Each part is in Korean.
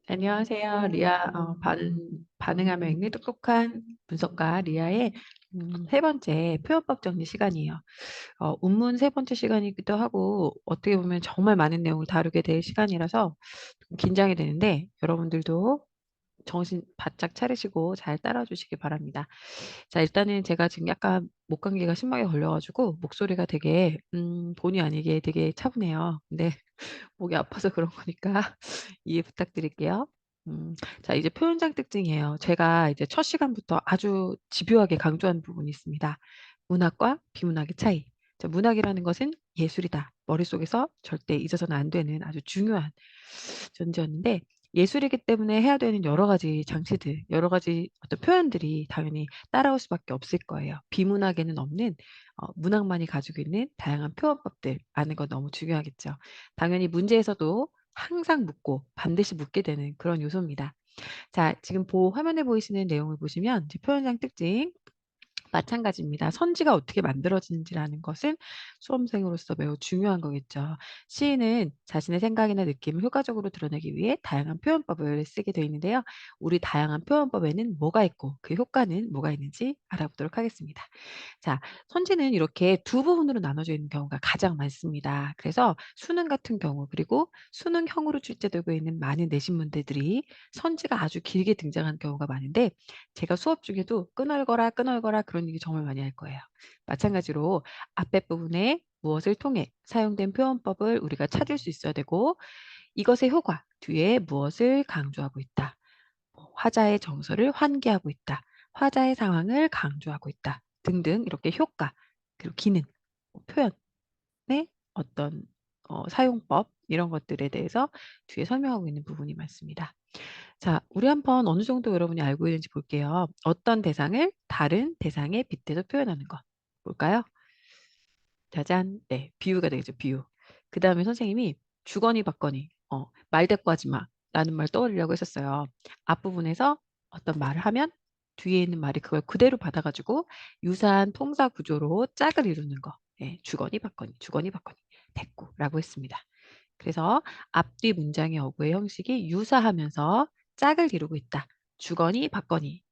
안녕하세요. 리아, 반응하며 읽는 똑똑한 분석가 리아의 세 번째 표현법 정리 시간이에요. 운문 세 번째 시간이기도 하고, 어떻게 보면 정말 많은 내용을 다루게 될 시간이라서 좀 긴장이 되는데, 여러분들도 정신 바짝 차리시고 잘 따라주시기 바랍니다. 자, 일단은 제가 지금 약간 목 감기가 심하게 걸려가지고, 목소리가 되게, 본의 아니게 되게 차분해요. 근데 목이 아파서 그런 거니까 이해 부탁드릴게요. 자, 이제 표현장 특징이에요. 제가 이제 첫 시간부터 아주 집요하게 강조한 부분이 있습니다. 문학과 비문학의 차이. 자, 문학이라는 것은 예술이다. 머릿속에서 절대 잊어서는 안 되는 아주 중요한 존재였는데, 예술이기 때문에 해야 되는 여러 가지 장치들, 여러 가지 어떤 표현들이 당연히 따라올 수밖에 없을 거예요. 비문학에는 없는 문학만이 가지고 있는 다양한 표현법들 아는 건 너무 중요하겠죠. 당연히 문제에서도 항상 묻고 반드시 묻게 되는 그런 요소입니다. 자, 지금 화면에 보이시는 내용을 보시면 이제 표현장 특징 마찬가지입니다. 선지가 어떻게 만들어지는지라는 것은 수험생으로서 매우 중요한 거겠죠. 시인은 자신의 생각이나 느낌을 효과적으로 드러내기 위해 다양한 표현법을 쓰게 되어 있는데요. 우리 다양한 표현법에는 뭐가 있고 그 효과는 뭐가 있는지 알아보도록 하겠습니다. 자, 선지는 이렇게 두 부분으로 나눠져 있는 경우가 가장 많습니다. 그래서 수능 같은 경우 그리고 수능형으로 출제되고 있는 많은 내신 문제들이 선지가 아주 길게 등장하는 경우가 많은데 제가 수업 중에도 끊얼거라 그런 얘기 정말 많이 할 거예요. 마찬가지로 앞에 부분에 무엇을 통해 사용된 표현법을 우리가 찾을 수 있어야 되고 이것의 효과 뒤에 무엇을 강조하고 있다. 화자의 정서를 환기하고 있다. 화자의 상황을 강조하고 있다. 등등 이렇게 효과 그리고 기능, 표현의 어떤 사용법 이런 것들에 대해서 뒤에 설명하고 있는 부분이 많습니다. 자, 우리 한번 어느 정도 여러분이 알고 있는지 볼게요. 어떤 대상을 다른 대상에 빗대서 표현하는 것. 볼까요? 짜잔. 네, 비유가 되겠죠, 비유. 그 다음에 선생님이 주거니 받거니, 말대꾸하지 마. 라는 말 떠올리려고 했었어요. 앞부분에서 어떤 말을 하면 뒤에 있는 말이 그걸 그대로 받아가지고 유사한 통사 구조로 짝을 이루는 거. 예, 주거니 받거니, 대꾸라고 했습니다. 그래서 앞뒤 문장의 어구의 형식이 유사하면서 짝을 이루고 있다. 주거니 받거니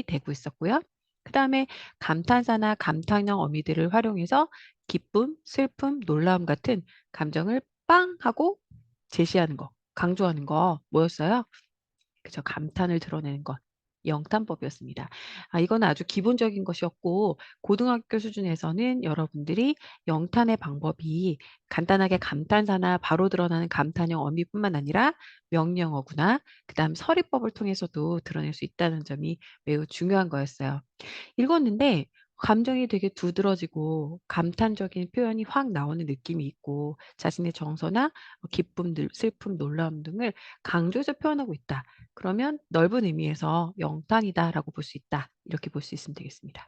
되고 있었고요. 그 다음에 감탄사나 감탄형 어미들을 활용해서 기쁨, 슬픔, 놀라움 같은 감정을 빵 하고 제시하는 거, 강조하는 거 뭐였어요? 그죠. 감탄을 드러내는 것. 영탄법이었습니다. 이건 아주 기본적인 것이었고 고등학교 수준에서는 여러분들이 영탄의 방법이 간단하게 감탄사나 바로 드러나는 감탄형 어미뿐만 아니라 명령어구나 그다음 서리법을 통해서도 드러낼 수 있다는 점이 매우 중요한 거였어요. 읽었는데 감정이 되게 두드러지고 감탄적인 표현이 확 나오는 느낌이 있고 자신의 정서나 기쁨, 슬픔, 놀라움 등을 강조해서 표현하고 있다. 그러면 넓은 의미에서 영탄이다라고 볼 수 있다. 이렇게 볼 수 있으면 되겠습니다.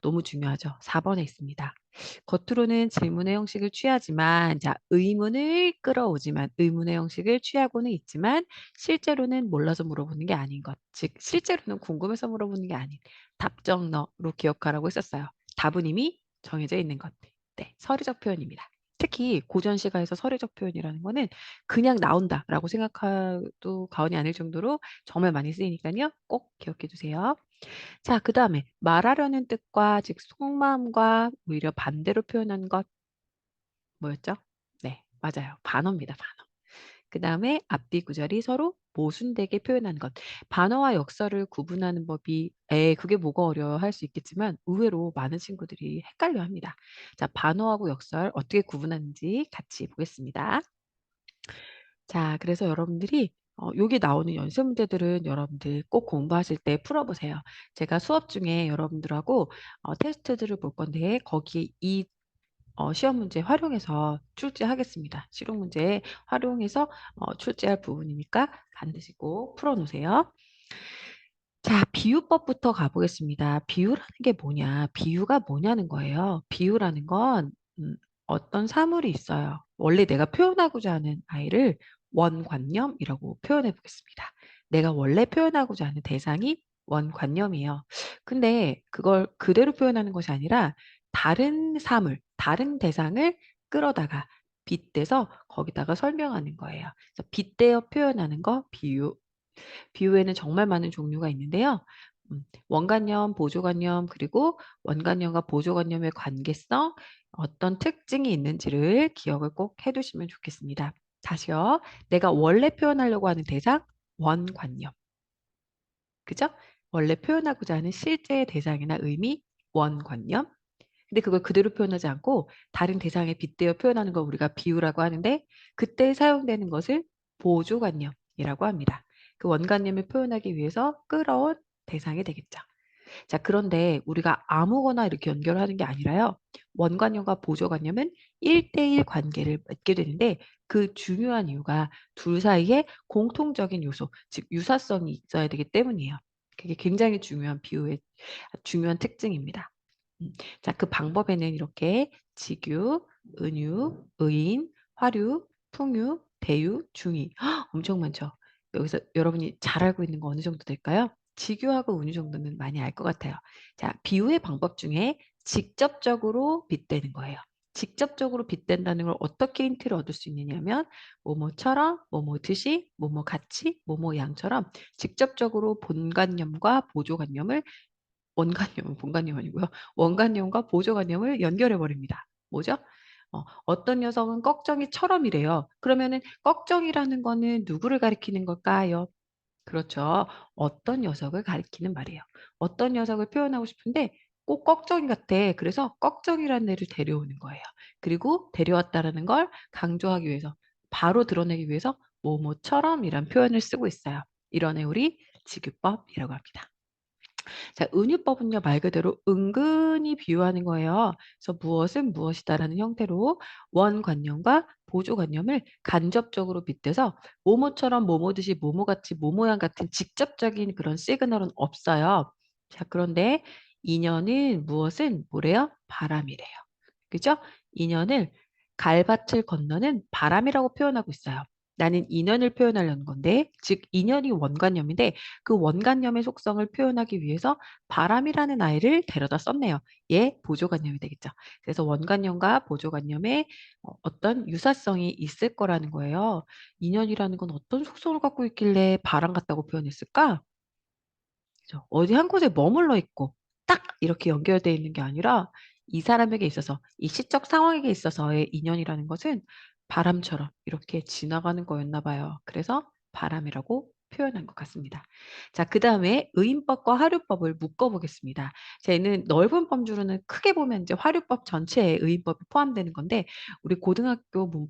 너무 중요하죠. 4번에 있습니다. 겉으로는 질문의 형식을 취하지만, 자, 의문을 끌어오지만, 의문의 형식을 취하고는 있지만, 실제로는 몰라서 물어보는 게 아닌 것. 즉, 실제로는 궁금해서 물어보는 게 아닌 답정너로 기억하라고 했었어요. 답은 이미 정해져 있는 것. 네, 서류적 표현입니다. 특히 고전시가에서 서류적 표현이라는 거는 그냥 나온다라고 생각해도 과언이 아닐 정도로 정말 많이 쓰이니까요. 꼭 기억해 두세요. 자, 그다음에 말하려는 뜻과 즉 속마음과 오히려 반대로 표현한 것 뭐였죠? 네, 맞아요. 반어입니다. 반어. 그다음에 앞뒤 구절이 서로 모순되게 표현한 것. 반어와 역사를 구분하는 법이 그게 뭐가 어려워 할 수 있겠지만 의외로 많은 친구들이 헷갈려 합니다. 자, 반어하고 역설 어떻게 구분하는지 같이 보겠습니다. 자, 그래서 여러분들이 여기 나오는 연습 문제들은 여러분들 꼭 공부하실 때 풀어보세요. 제가 수업 중에 여러분들하고 테스트들을 볼 건데 거기에 이 시험 문제 활용해서 출제하겠습니다. 실용 문제에 활용해서 출제할 부분이니까 반드시 꼭 풀어놓으세요. 자, 비유법부터 가보겠습니다. 비유라는 게 뭐냐? 비유가 뭐냐는 거예요. 비유라는 건 어떤 사물이 있어요. 원래 내가 표현하고자 하는 아이를 원관념이라고 표현해 보겠습니다. 내가 원래 표현하고자 하는 대상이 원관념이에요. 근데 그걸 그대로 표현하는 것이 아니라 다른 사물, 다른 대상을 끌어다가 빗대서 거기다가 설명하는 거예요. 그래서 빗대어 표현하는 거 비유. 비유에는 정말 많은 종류가 있는데요. 원관념, 보조관념, 그리고 원관념과 보조관념의 관계성, 어떤 특징이 있는지를 기억을 꼭 해두시면 좋겠습니다. 다시요. 내가 원래 표현하려고 하는 대상, 원관념. 그죠? 원래 표현하고자 하는 실제의 대상이나 의미, 원관념. 근데 그걸 그대로 표현하지 않고 다른 대상에 빗대어 표현하는 걸 우리가 비유라고 하는데 그때 사용되는 것을 보조관념이라고 합니다. 그 원관념을 표현하기 위해서 끌어온 대상이 되겠죠. 자, 그런데 우리가 아무거나 이렇게 연결하는 게 아니라요. 원관념과 보조관념은 1대1 관계를 맺게 되는데 그 중요한 이유가 둘 사이에 공통적인 요소, 즉 유사성이 있어야 되기 때문이에요. 그게 굉장히 중요한 비유의 중요한 특징입니다. 자, 그 방법에는 이렇게 직유, 은유, 의인, 화류, 풍유, 대유, 중의 엄청 많죠. 여기서 여러분이 잘 알고 있는 거 어느 정도 될까요? 직유하고 은유 정도는 많이 알 것 같아요. 자, 비유의 방법 중에 직접적으로 빗대는 거예요. 직접적으로 빗댄다는 걸 어떻게 힌트를 얻을 수 있느냐면 뭐뭐처럼, 뭐뭐듯이, 뭐뭐같이, 뭐뭐양처럼 직접적으로 본관념과 보조관념을 원관념은 본관념 아니고요. 원관념과 보조관념을 연결해 버립니다. 뭐죠? 어떤 녀석은 꺽정이처럼이래요. 그러면은 꺽정이라는 거는 누구를 가리키는 걸까요? 그렇죠. 어떤 녀석을 가리키는 말이에요. 어떤 녀석을 표현하고 싶은데 꼭 꺽정이 같아. 그래서 꺽정이라는 애를 데려오는 거예요. 그리고 데려왔다라는 걸 강조하기 위해서 바로 드러내기 위해서 뭐뭐처럼이란 표현을 쓰고 있어요. 이런 애 우리 직유법이라고 합니다. 자, 은유법은요, 말 그대로 은근히 비유하는 거예요. 그래서 무엇은 무엇이다라는 형태로 원관념과 보조관념을 간접적으로 빗대서 뭐뭐처럼 뭐뭐듯이 뭐뭐같이 뭐뭐양 같은 직접적인 그런 시그널은 없어요. 자, 그런데 인연은 무엇은 뭐래요? 바람이래요. 그죠? 인연을 갈밭을 건너는 바람이라고 표현하고 있어요. 나는 인연을 표현하려는 건데, 즉 인연이 원관념인데 그 원관념의 속성을 표현하기 위해서 바람이라는 아이를 데려다 썼네요. 얘 보조관념이 되겠죠. 그래서 원관념과 보조관념의 어떤 유사성이 있을 거라는 거예요. 인연이라는 건 어떤 속성을 갖고 있길래 바람 같다고 표현했을까? 그죠. 어디 한 곳에 머물러 있고 딱 이렇게 연결되어 있는 게 아니라 이 사람에게 있어서 이 시적 상황에게 있어서의 인연이라는 것은 바람처럼 이렇게 지나가는 거였나 봐요. 그래서 바람이라고 표현한 것 같습니다. 자, 그다음에 의인법과 화류법을 묶어 보겠습니다. 쟤는 넓은 범주로는 크게 보면 이제 화류법 전체에 의인법이 포함되는 건데 우리 고등학교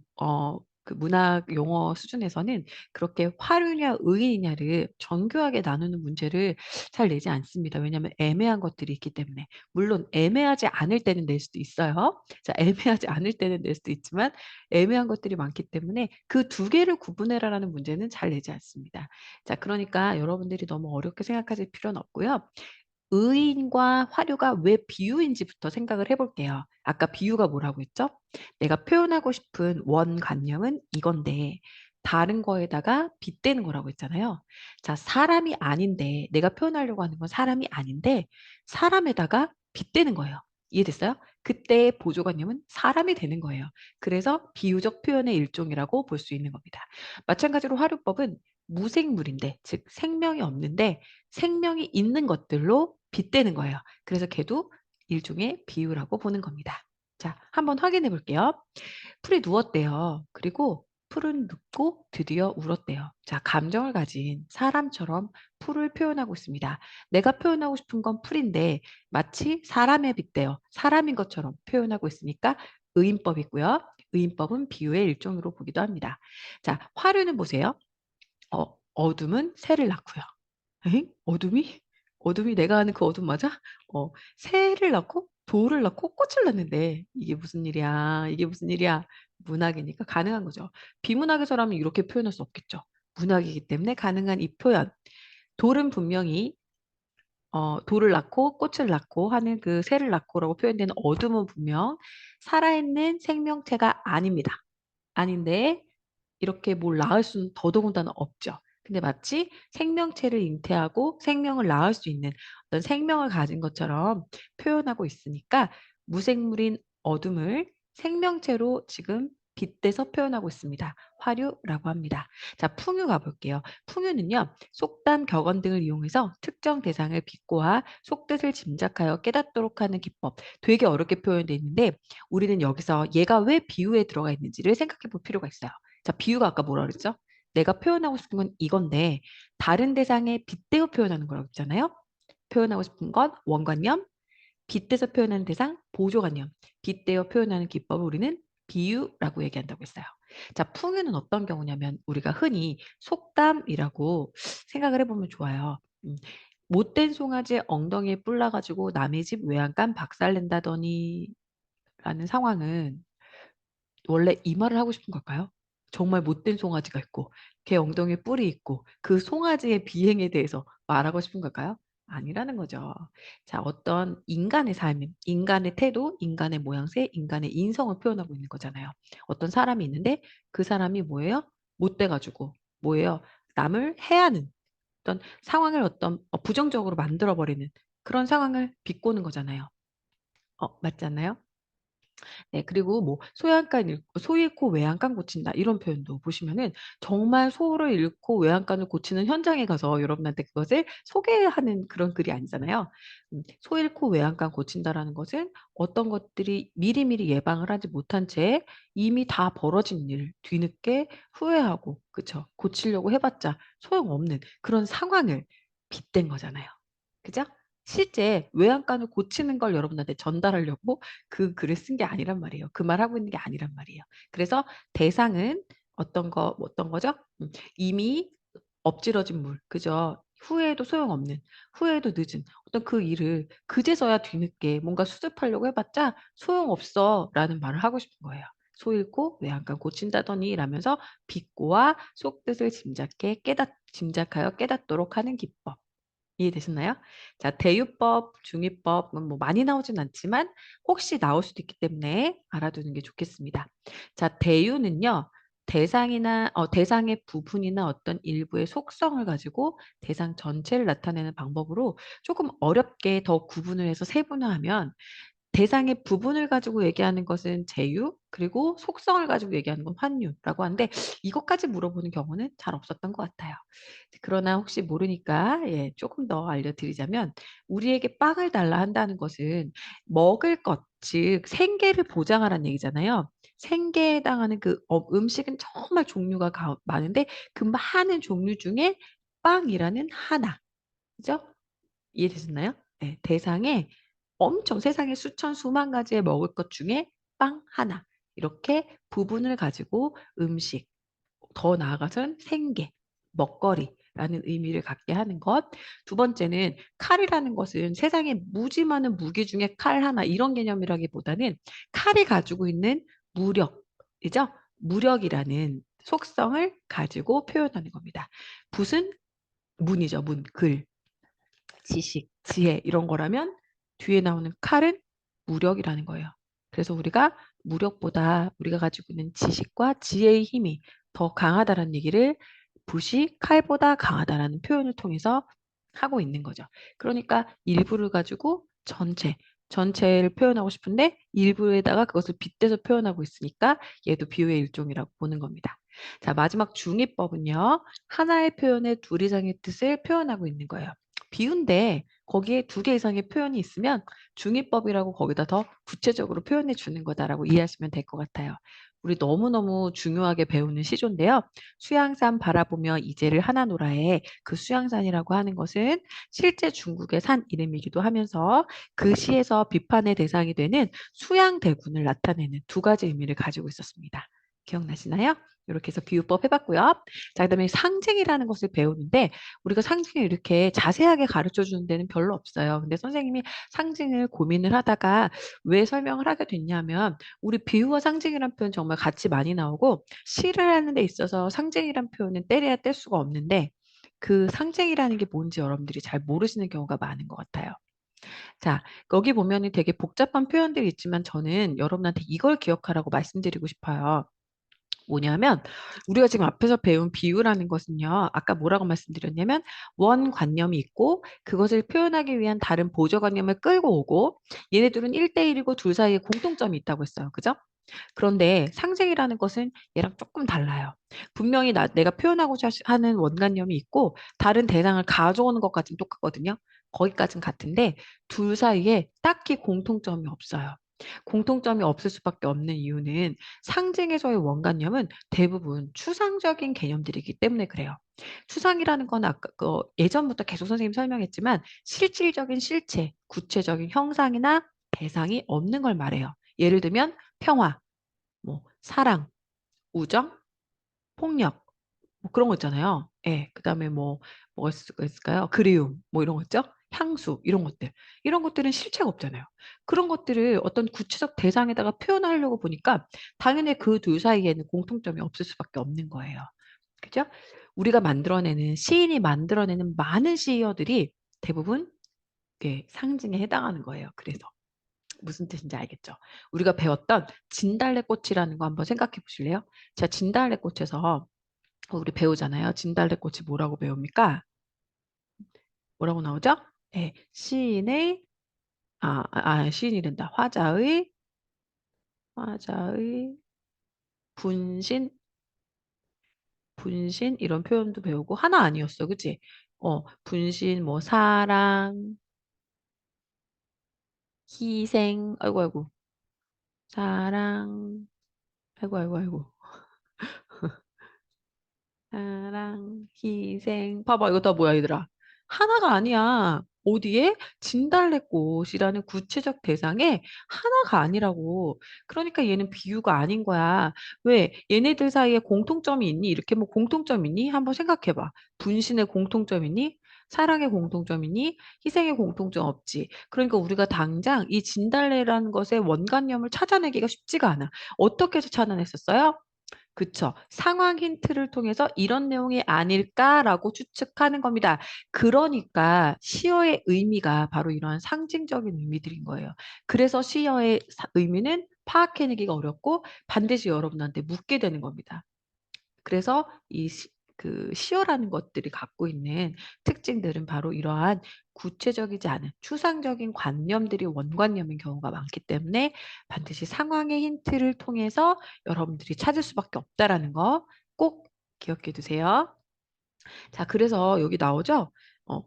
그 문학 용어 수준에서는 그렇게 화류냐 의인이냐를 정교하게 나누는 문제를 잘 내지 않습니다. 왜냐하면 애매한 것들이 있기 때문에. 물론 애매하지 않을 때는 낼 수도 있어요. 자, 애매하지 않을 때는 낼 수도 있지만 애매한 것들이 많기 때문에 그 두 개를 구분해라라는 문제는 잘 내지 않습니다. 자, 그러니까 여러분들이 너무 어렵게 생각하실 필요는 없고요. 의인과 화류가 왜 비유인지부터 생각을 해 볼게요. 아까 비유가 뭐라고 했죠? 내가 표현하고 싶은 원관념은 이건데 다른 거에다가 빗대는 거라고 했잖아요. 자, 사람이 아닌데 내가 표현하려고 하는 건 사람이 아닌데 사람에다가 빗대는 거예요. 이해됐어요? 그때의 보조관념은 사람이 되는 거예요. 그래서 비유적 표현의 일종이라고 볼 수 있는 겁니다. 마찬가지로 화류법은 무생물인데, 즉 생명이 없는데 생명이 있는 것들로 빗대는 거예요. 그래서 걔도 일종의 비유라고 보는 겁니다. 자, 한번 확인해 볼게요. 풀이 누웠대요. 그리고 풀은 눕고 드디어 울었대요. 자, 감정을 가진 사람처럼 풀을 표현하고 있습니다. 내가 표현하고 싶은 건 풀인데 마치 사람에 빗대어 사람인 것처럼 표현하고 있으니까 의인법이고요. 의인법은 비유의 일종으로 보기도 합니다. 자, 화류는 보세요. 어둠은 새를 낳고요. 에잉? 어둠이? 어둠이 내가 아는 그 어둠 맞아? 새를 낳고 돌을 낳고 꽃을 낳는데 이게 무슨 일이야? 이게 무슨 일이야? 문학이니까 가능한 거죠. 비문학에서라면 이렇게 표현할 수 없겠죠. 문학이기 때문에 가능한 이 표현. 돌은 분명히 돌을 낳고 꽃을 낳고 하는 그 새를 낳고라고 표현되는 어둠은 분명 살아있는 생명체가 아닙니다. 아닌데 이렇게 뭘 낳을 수는 더더군다나 없죠. 근데 마치 생명체를 잉태하고 생명을 낳을 수 있는 어떤 생명을 가진 것처럼 표현하고 있으니까 무생물인 어둠을 생명체로 지금 빗대서 표현하고 있습니다. 화류라고 합니다. 자, 풍유 가볼게요. 풍유는요, 속담, 격언 등을 이용해서 특정 대상을 빗고와 속뜻을 짐작하여 깨닫도록 하는 기법. 되게 어렵게 표현되어 있는데 우리는 여기서 얘가 왜 비유에 들어가 있는지를 생각해 볼 필요가 있어요. 자, 비유가 아까 뭐라 그랬죠? 내가 표현하고 싶은 건 이건데 다른 대상에 빗대어 표현하는 거라고 했잖아요. 표현하고 싶은 건 원관념, 빗대서 표현하는 대상, 보조관념, 빗대어 표현하는 기법을 우리는 비유라고 얘기한다고 했어요. 자, 풍유는 어떤 경우냐면 우리가 흔히 속담이라고 생각을 해보면 좋아요. 못된 송아지 엉덩이에 뿔 나가지고 남의 집 외양간 박살낸다더니 라는 상황은 원래 이 말을 하고 싶은 걸까요? 정말 못된 송아지가 있고 걔 엉덩이에 뿔이 있고 그 송아지의 비행에 대해서 말하고 싶은 걸까요? 아니라는 거죠. 자, 어떤 인간의 삶, 인간의 태도, 인간의 모양새, 인간의 인성을 표현하고 있는 거잖아요. 어떤 사람이 있는데 그 사람이 뭐예요? 못돼가지고 뭐예요? 남을 해하는 어떤 상황을 어떤 부정적으로 만들어버리는 그런 상황을 비꼬는 거잖아요. 맞지 않나요? 네, 그리고 뭐 소 잃고 외양간 고친다 이런 표현도 보시면은 정말 소를 잃고 외양간을 고치는 현장에 가서 여러분한테 그것을 소개하는 그런 글이 아니잖아요. 소 잃고 외양간 고친다라는 것은 어떤 것들이 미리미리 예방을 하지 못한 채 이미 다 벌어진 일 뒤늦게 후회하고 그쵸? 고치려고 해봤자 소용없는 그런 상황을 빗댄 거잖아요. 그죠? 실제 외양간을 고치는 걸 여러분한테 전달하려고 그 글을 쓴 게 아니란 말이에요. 그 말하고 있는 게 아니란 말이에요. 그래서 대상은 어떤 거죠? 이미 엎질러진 물, 그죠? 후회해도 소용없는, 후회해도 늦은 어떤 그 일을 그제서야 뒤늦게 뭔가 수습하려고 해봤자 소용없어라는 말을 하고 싶은 거예요. 소 잃고 외양간 고친다더니 라면서 비꼬와 속뜻을 짐작하여 깨닫도록 하는 기법. 이해되셨나요? 자, 대유법, 중위법은 뭐 많이 나오진 않지만 혹시 나올 수도 있기 때문에 알아두는 게 좋겠습니다. 자, 대유는요. 대상의 부분이나 어떤 일부의 속성을 가지고 대상 전체를 나타내는 방법으로 조금 어렵게 더 구분을 해서 세분화하면 대상의 부분을 가지고 얘기하는 것은 제유, 그리고 속성을 가지고 얘기하는 건 환유라고 하는데 이것까지 물어보는 경우는 잘 없었던 것 같아요. 그러나 혹시 모르니까 예, 조금 더 알려드리자면 우리에게 빵을 달라 한다는 것은 먹을 것, 즉 생계를 보장하라는 얘기잖아요. 생계에 해당하는 그 음식은 정말 종류가 많은데 그 많은 종류 중에 빵이라는 하나, 그죠? 이해되셨나요? 네, 대상에 엄청 세상에 수천 수만 가지의 먹을 것 중에 빵 하나 이렇게 부분을 가지고 음식 더 나아가서는 생계, 먹거리라는 의미를 갖게 하는 것. 두 번째는 칼이라는 것은 세상에 무지 많은 무기 중에 칼 하나 이런 개념이라기보다는 칼이 가지고 있는 무력이죠. 무력이라는 속성을 가지고 표현하는 겁니다. 붓은 문이죠. 문, 글. 지식, 지혜 이런 거라면 뒤에 나오는 칼은 무력이라는 거예요. 그래서 우리가 무력보다 우리가 가지고 있는 지식과 지혜의 힘이 더 강하다라는 얘기를 붓이 칼보다 강하다라는 표현을 통해서 하고 있는 거죠. 그러니까 일부를 가지고 전체를 표현하고 싶은데 일부에다가 그것을 빗대서 표현하고 있으니까 얘도 비유의 일종이라고 보는 겁니다. 자, 마지막 중의법은요. 하나의 표현에 둘 이상의 뜻을 표현하고 있는 거예요. 비유인데 거기에 두 개 이상의 표현이 있으면 중의법이라고 거기다 더 구체적으로 표현해 주는 거다라고 이해하시면 될 것 같아요. 우리 너무너무 중요하게 배우는 시조인데요. 수양산 바라보며 이제를 하나노라에 그 수양산이라고 하는 것은 실제 중국의 산 이름이기도 하면서 그 시에서 비판의 대상이 되는 수양대군을 나타내는 두 가지 의미를 가지고 있었습니다. 기억나시나요? 이렇게 해서 비유법 해봤고요. 자, 그다음에 상징이라는 것을 배우는데 우리가 상징을 이렇게 자세하게 가르쳐 주는 데는 별로 없어요. 근데 선생님이 상징을 고민을 하다가 왜 설명을 하게 됐냐면 우리 비유와 상징이란 표현 정말 같이 많이 나오고 시를 하는 데 있어서 상징이란 표현은 때려야 뗄 수가 없는데 그 상징이라는 게 뭔지 여러분들이 잘 모르시는 경우가 많은 것 같아요. 자, 거기 보면은 되게 복잡한 표현들이 있지만 저는 여러분한테 이걸 기억하라고 말씀드리고 싶어요. 뭐냐면 우리가 지금 앞에서 배운 비유라는 것은요. 아까 뭐라고 말씀드렸냐면 원관념이 있고 그것을 표현하기 위한 다른 보조관념을 끌고 오고 얘네들은 1대1이고 둘 사이에 공통점이 있다고 했어요. 그죠? 그런데 상징이라는 것은 얘랑 조금 달라요. 분명히 내가 표현하고자 하는 원관념이 있고 다른 대상을 가져오는 것까지는 똑같거든요. 거기까지는 같은데 둘 사이에 딱히 공통점이 없어요. 공통점이 없을 수밖에 없는 이유는 상징에서의 원관념은 대부분 추상적인 개념들이기 때문에 그래요. 추상이라는 건 아까 예전부터 계속 선생님 설명했지만 실질적인 실체, 구체적인 형상이나 대상이 없는 걸 말해요. 예를 들면 평화, 뭐 사랑, 우정, 폭력 뭐 그런 거 있잖아요. 예. 그다음에 뭐가 있을까요? 그리움 뭐 이런 거 있죠? 향수 이런 것들. 이런 것들은 실체가 없잖아요. 그런 것들을 어떤 구체적 대상에다가 표현하려고 보니까 당연히 그 둘 사이에는 공통점이 없을 수밖에 없는 거예요. 그죠? 우리가 만들어내는 시인이 만들어내는 많은 시어들이 대부분 상징에 해당하는 거예요. 그래서. 무슨 뜻인지 알겠죠? 우리가 배웠던 진달래꽃이라는 거 한번 생각해 보실래요? 자, 진달래꽃에서 우리 배우잖아요. 진달래꽃이 뭐라고 배웁니까? 뭐라고 나오죠? 네, 시인의 시인이란다. 화자의 분신, 분신 이런 표현도 배우고 하나 아니었어, 그치? 분신, 뭐 사랑, 희생, 아이고 아이고, 사랑, 아이고 아이고 아이고. 사랑, 희생. 봐봐, 이거 다 뭐야, 얘들아? 하나가 아니야. 어디에? 진달래꽃이라는 구체적 대상에 하나가 아니라고. 그러니까 얘는 비유가 아닌 거야. 왜? 얘네들 사이에 공통점이 있니? 이렇게 뭐 공통점 있니? 한번 생각해봐. 분신의 공통점 있니? 사랑의 공통점 있니? 희생의 공통점 없지. 그러니까 우리가 당장 이 진달래라는 것의 원관념을 찾아내기가 쉽지가 않아. 어떻게 해서 찾아냈었어요? 그쵸. 상황 힌트를 통해서 이런 내용이 아닐까라고 추측하는 겁니다. 그러니까 시어의 의미가 바로 이러한 상징적인 의미들인 거예요. 그래서 시어의 의미는 파악해내기가 어렵고 반드시 여러분한테 묻게 되는 겁니다. 그래서 그 시어라는 것들이 갖고 있는 특징들은 바로 이러한 구체적이지 않은 추상적인 관념들이 원관념인 경우가 많기 때문에 반드시 상황의 힌트를 통해서 여러분들이 찾을 수밖에 없다라는 거 꼭 기억해 두세요. 자, 그래서 여기 나오죠? 어,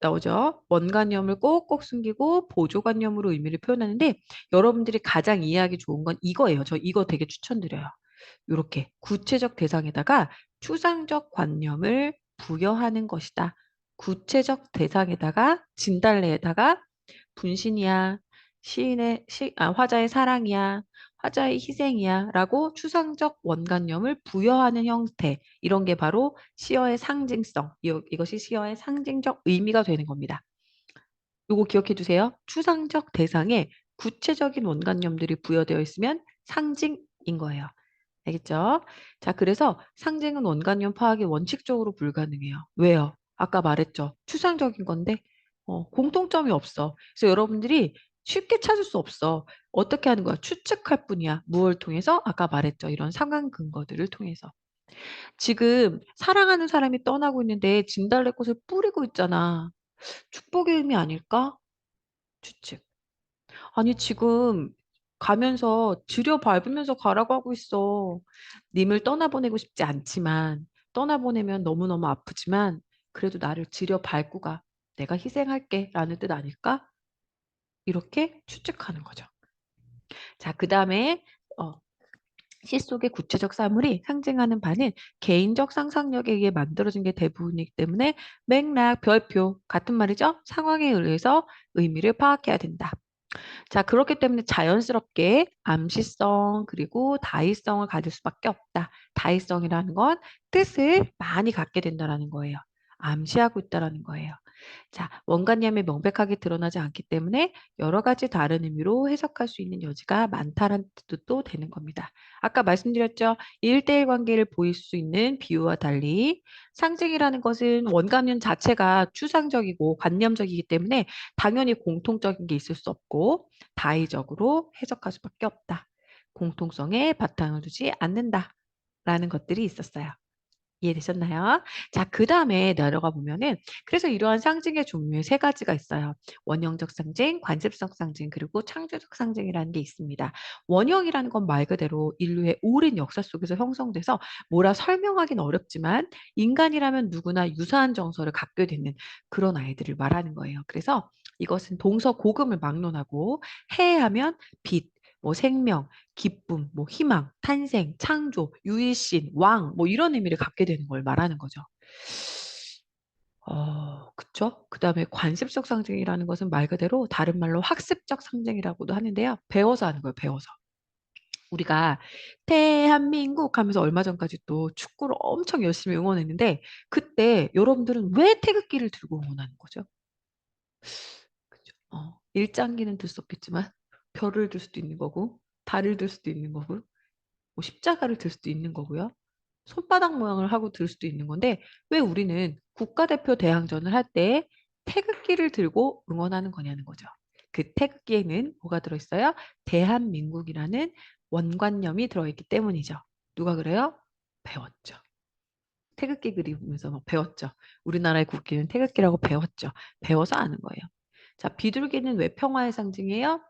나오죠? 원관념을 꼭꼭 숨기고 보조관념으로 의미를 표현하는데 여러분들이 가장 이해하기 좋은 건 이거예요. 저 이거 되게 추천드려요. 이렇게 구체적 대상에다가 추상적 관념을 부여하는 것이다. 구체적 대상에다가 진달래에다가 분신이야, 화자의 사랑이야, 화자의 희생이야 라고 추상적 원관념을 부여하는 형태 이런 게 바로 시어의 상징성 이것이 시어의 상징적 의미가 되는 겁니다. 요거 기억해 두세요. 추상적 대상에 구체적인 원관념들이 부여되어 있으면 상징인 거예요. 알겠죠? 자, 그래서 상징은 원관념 파악이 원칙적으로 불가능해요. 왜요? 아까 말했죠. 추상적인 건데 공통점이 없어. 그래서 여러분들이 쉽게 찾을 수 없어. 어떻게 하는 거야? 추측할 뿐이야. 무엇을 통해서? 아까 말했죠. 이런 상황 근거들을 통해서. 지금 사랑하는 사람이 떠나고 있는데 진달래꽃을 뿌리고 있잖아. 축복의 의미 아닐까? 추측. 아니, 지금 가면서 들여밟으면서 가라고 하고 있어. 님을 떠나보내고 싶지 않지만, 떠나보내면 너무너무 아프지만, 그래도 나를 들여밟고 가. 내가 희생할게. 라는 뜻 아닐까? 이렇게 추측하는 거죠. 자, 그 다음에, 어, 시 속의 구체적 사물이 상징하는 바는 개인적 상상력에 의해 만들어진 게 대부분이기 때문에 맥락, 별표, 같은 말이죠? 상황에 의해서 의미를 파악해야 된다. 자, 그렇기 때문에 자연스럽게 암시성 그리고 다의성을 가질 수밖에 없다. 다의성이라는 건 뜻을 많이 갖게 된다라는 거예요. 암시하고 있다라는 거예요. 자, 원관념이 명백하게 드러나지 않기 때문에 여러 가지 다른 의미로 해석할 수 있는 여지가 많다라는 뜻도 되는 겁니다. 아까 말씀드렸죠. 1대1 관계를 보일 수 있는 비유와 달리 상징이라는 것은 원관념 자체가 추상적이고 관념적이기 때문에 당연히 공통적인 게 있을 수 없고 다의적으로 해석할 수밖에 없다. 공통성에 바탕을 두지 않는다라는 것들이 있었어요. 이해되셨나요? 자, 그다음에 내려가 보면은 그래서 이러한 상징의 종류에 세 가지가 있어요. 원형적 상징, 관습적 상징, 그리고 창조적 상징이라는 게 있습니다. 원형이라는 건 말 그대로 인류의 오랜 역사 속에서 형성돼서 뭐라 설명하기는 어렵지만 인간이라면 누구나 유사한 정서를 갖게 되는 그런 아이들을 말하는 거예요. 그래서 이것은 동서고금을 막론하고 해하면 빛, 뭐 생명, 기쁨, 뭐 희망, 탄생, 창조, 유일신, 왕 뭐 이런 의미를 갖게 되는 걸 말하는 거죠. 그쵸? 그다음에 관습적 상징이라는 것은 말 그대로 다른 말로 학습적 상징이라고도 하는데요. 배워서 하는 거예요, 배워서. 우리가 대한민국 하면서 얼마 전까지 또 축구를 엄청 열심히 응원했는데 그때 여러분들은 왜 태극기를 들고 응원하는 거죠? 그죠? 일장기는 들 수 없겠지만 별을 들 수도 있는 거고 달을 들 수도 있는 거고 뭐 십자가를 들 수도 있는 거고요. 손바닥 모양을 하고 들 수도 있는 건데 왜 우리는 국가대표 대항전을 할 때 태극기를 들고 응원하는 거냐는 거죠. 그 태극기에는 뭐가 들어있어요? 대한민국이라는 원관념이 들어있기 때문이죠. 누가 그래요? 배웠죠. 태극기 그리면서 막 배웠죠. 우리나라의 국기는 태극기라고 배웠죠. 배워서 아는 거예요. 자, 비둘기는 왜 평화의 상징이에요?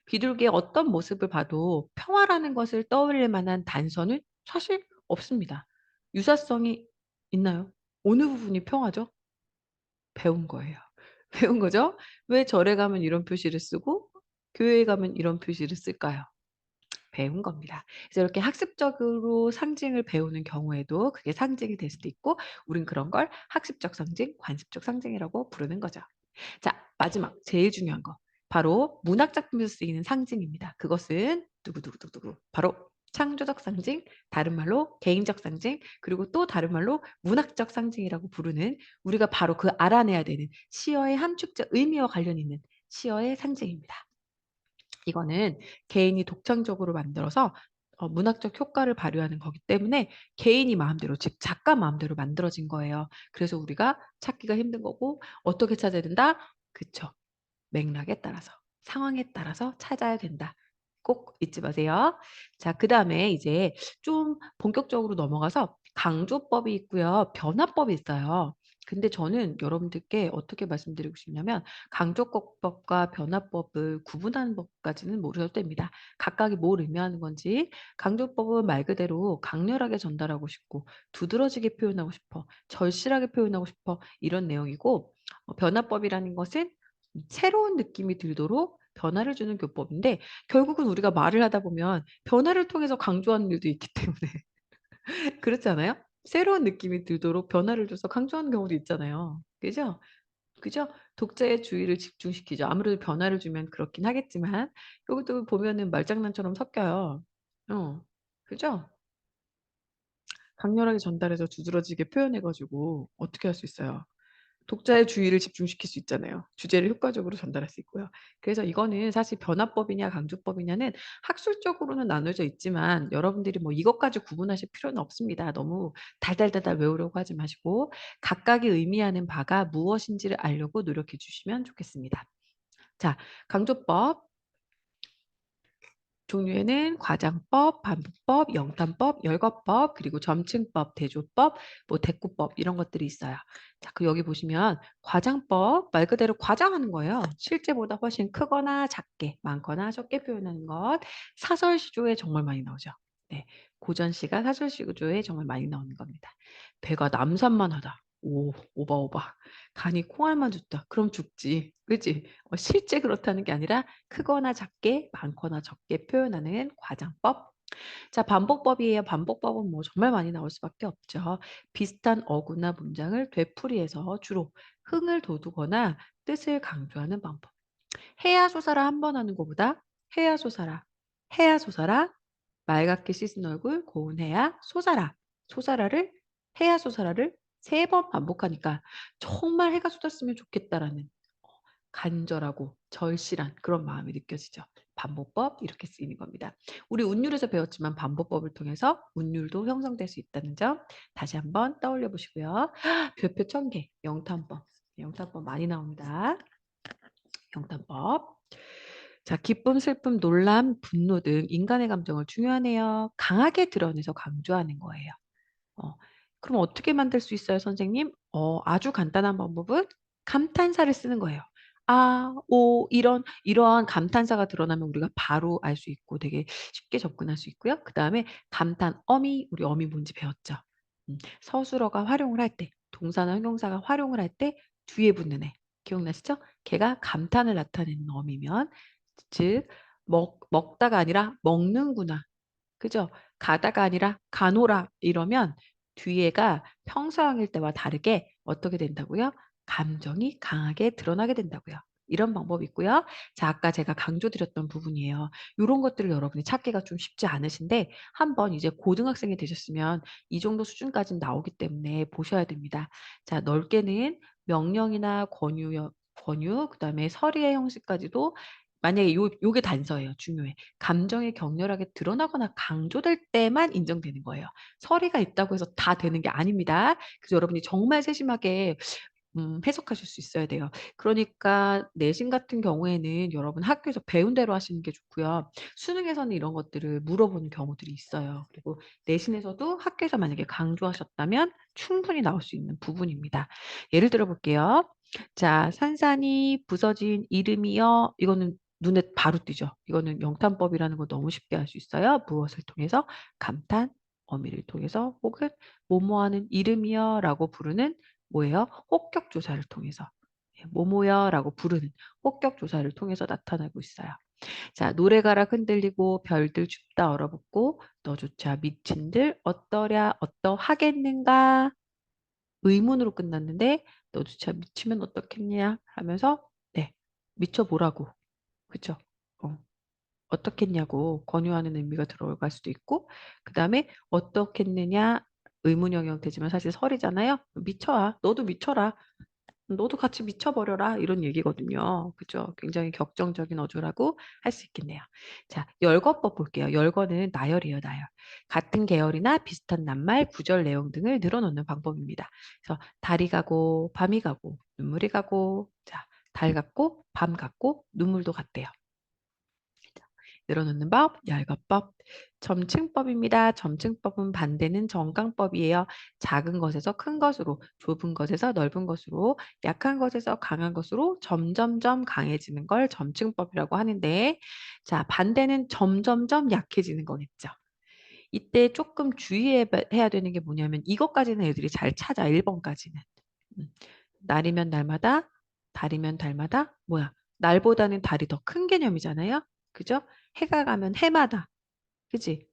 비둘기의 어떤 모습을 봐도 평화라는 것을 떠올릴 만한 단서는 사실 없습니다. 유사성이 있나요? 어느 부분이 평화죠? 배운 거예요. 배운 거죠? 왜 절에 가면 이런 표시를 쓰고 교회에 가면 이런 표시를 쓸까요? 배운 겁니다. 그래서 이렇게 학습적으로 상징을 배우는 경우에도 그게 상징이 될 수도 있고 우린 그런 걸 학습적 상징, 관습적 상징이라고 부르는 거죠. 자, 마지막 제일 중요한 거. 바로 문학 작품에서 쓰이는 상징입니다. 그것은 두구두구두구두구 바로 창조적 상징, 다른 말로 개인적 상징, 그리고 또 다른 말로 문학적 상징이라고 부르는 우리가 바로 그 알아내야 되는 시어의 함축적 의미와 관련 있는 시어의 상징입니다. 이거는 개인이 독창적으로 만들어서 문학적 효과를 발휘하는 거기 때문에 개인이 마음대로 즉 작가 마음대로 만들어진 거예요. 그래서 우리가 찾기가 힘든 거고 어떻게 찾아야 된다? 그쵸. 맥락에 따라서 상황에 따라서 찾아야 된다. 꼭 잊지 마세요. 자, 그다음에 이제 좀 본격적으로 넘어가서 강조법이 있고요. 변화법이 있어요. 근데 저는 여러분들께 어떻게 말씀드리고 싶냐면 강조법과 변화법을 구분하는 법까지는 모르셔도 됩니다. 각각이 뭘 의미하는 건지 강조법은 말 그대로 강렬하게 전달하고 싶고 두드러지게 표현하고 싶어 절실하게 표현하고 싶어 이런 내용이고 변화법이라는 것은 새로운 느낌이 들도록 변화를 주는 교법인데 결국은 우리가 말을 하다 보면 변화를 통해서 강조하는 일도 있기 때문에 그렇지 않아요? 새로운 느낌이 들도록 변화를 줘서 강조하는 경우도 있잖아요. 그죠? 그죠? 독자의 주의를 집중시키죠. 아무래도 변화를 주면 그렇긴 하겠지만 여기도 보면은 말장난처럼 섞여요. 그죠? 강렬하게 전달해서 두드러지게 표현해 가지고 어떻게 할 수 있어요? 독자의 주의를 집중시킬 수 있잖아요. 주제를 효과적으로 전달할 수 있고요. 그래서 이거는 사실 변화법이냐 강조법이냐는 학술적으로는 나눠져 있지만 여러분들이 뭐 이것까지 구분하실 필요는 없습니다. 너무 달달달달 외우려고 하지 마시고 각각이 의미하는 바가 무엇인지를 알려고 노력해 주시면 좋겠습니다. 자, 강조법 종류에는 과장법, 반복법, 영탄법, 열거법, 그리고 점층법, 대조법, 뭐 대꾸법 이런 것들이 있어요. 자, 그 여기 보시면 과장법 말 그대로 과장하는 거예요. 실제보다 훨씬 크거나 작게, 많거나 적게 표현하는 것. 사설 시조에 정말 많이 나오죠. 네, 고전 시가 사설 시조에 정말 많이 나오는 겁니다. 배가 남산만 하다. 오, 오바 오바. 간이 콩알만 죽다. 그럼 죽지. 그지? 실제 그렇다는 게 아니라 크거나 작게, 많거나 적게 표현하는 과장법. 자, 반복법이에요. 반복법은 뭐 정말 많이 나올 수밖에 없죠. 비슷한 어구나 문장을 되풀이해서 주로 흥을 돋우거나 뜻을 강조하는 방법. 해야 솟아라 한 번 하는 것보다 해야 솟아라, 해야 솟아라, 맑게 씻은 얼굴 고운해야 솟아라, 솟아라를 해야 솟아라를 세 번 반복하니까 정말 해가 쏟았으면 좋겠다라는 간절하고 절실한 그런 마음이 느껴지죠. 반복법 이렇게 쓰이는 겁니다. 우리 운율에서 배웠지만 반복법을 통해서 운율도 형성될 수 있다는 점 다시 한번 떠올려 보시고요. 별표 1000개 영탄법. 영탄법 많이 나옵니다. 영탄법. 자, 기쁨, 슬픔, 놀람, 분노 등 인간의 감정을 중요하네요. 강하게 드러내서 강조하는 거예요. 어, 그럼 어떻게 만들 수 있어요, 선생님? 아주 간단한 방법은 감탄사를 쓰는 거예요. 아, 오, 이러한 감탄사가 드러나면 우리가 바로 알 수 있고 되게 쉽게 접근할 수 있고요. 그 다음에 감탄, 어미, 우리 어미 뭔지 배웠죠? 서술어가 활용을 할 때, 동사나 형용사가 활용을 할 때 뒤에 붙는 애. 기억나시죠? 걔가 감탄을 나타내는 어미면, 즉, 먹다가 아니라 먹는구나. 그죠? 가다가 아니라 가노라 이러면 뒤에가 평서형일 때와 다르게 어떻게 된다고요? 감정이 강하게 드러나게 된다고요. 이런 방법이 있고요. 자, 아까 제가 강조드렸던 부분이에요. 이런 것들을 여러분이 찾기가 좀 쉽지 않으신데 한번 이제 고등학생이 되셨으면 이 정도 수준까지는 나오기 때문에 보셔야 됩니다. 자, 넓게는 명령이나 권유, 그다음에 서리의 형식까지도 만약에 요게 단서예요. 중요해. 감정이 격렬하게 드러나거나 강조될 때만 인정되는 거예요. 서리가 있다고 해서 다 되는 게 아닙니다. 그래서 여러분이 정말 세심하게 해석하실 수 있어야 돼요. 그러니까 내신 같은 경우에는 여러분 학교에서 배운 대로 하시는 게 좋고요. 수능에서는 이런 것들을 물어보는 경우들이 있어요. 그리고 내신에서도 학교에서 만약에 강조하셨다면 충분히 나올 수 있는 부분입니다. 예를 들어 볼게요. 자, 산산이 부서진 이름이여. 이거는 눈에 바로 띄죠. 이거는 영탄법이라는 거 너무 쉽게 알 수 있어요. 무엇을 통해서? 감탄, 어미를 통해서 혹은 뭐뭐하는 이름이여라고 부르는 뭐예요? 혹격 조사를 통해서. 예, 뭐뭐여라고 부르는 혹격 조사를 통해서 나타나고 있어요. 자, 노래가락 흔들리고 별들 춥다 얼어붙고 너조차 미친들 어떠랴 어떠하겠는가 의문으로 끝났는데 너조차 미치면 어떻겠냐 하면서 네, 미쳐보라고. 그쵸? 어. 어떻겠냐고 권유하는 의미가 들어갈 수도 있고 그다음에 어떻겠느냐 의문형 형태지만 사실 설이잖아요. 미쳐라. 너도 미쳐라. 너도 같이 미쳐버려라. 이런 얘기거든요. 그죠? 굉장히 격정적인 어조라고 할 수 있겠네요. 자, 열거법 볼게요. 열거는 나열이에요, 나열. 같은 계열이나 비슷한 낱말, 구절 내용 등을 늘어놓는 방법입니다. 그래서 달이 가고, 밤이 가고, 눈물이 가고, 자, 달 같고, 밤 같고, 눈물도 같대요. 늘어놓는 법, 열거법, 점층법입니다. 점층법은 반대는 정강법이에요. 작은 것에서 큰 것으로, 좁은 것에서 넓은 것으로, 약한 것에서 강한 것으로 점점점 강해지는 걸 점층법이라고 하는데, 자, 반대는 점점점 약해지는 거겠죠. 이때 조금 주의해야 되는 게 뭐냐면 이것까지는 애들이 잘 찾아, 1번까지는. 날이면 날마다, 달이면 달마다, 뭐야? 날보다는 달이 더 큰 개념이잖아요. 그죠? 해가 가면 해마다, 그지?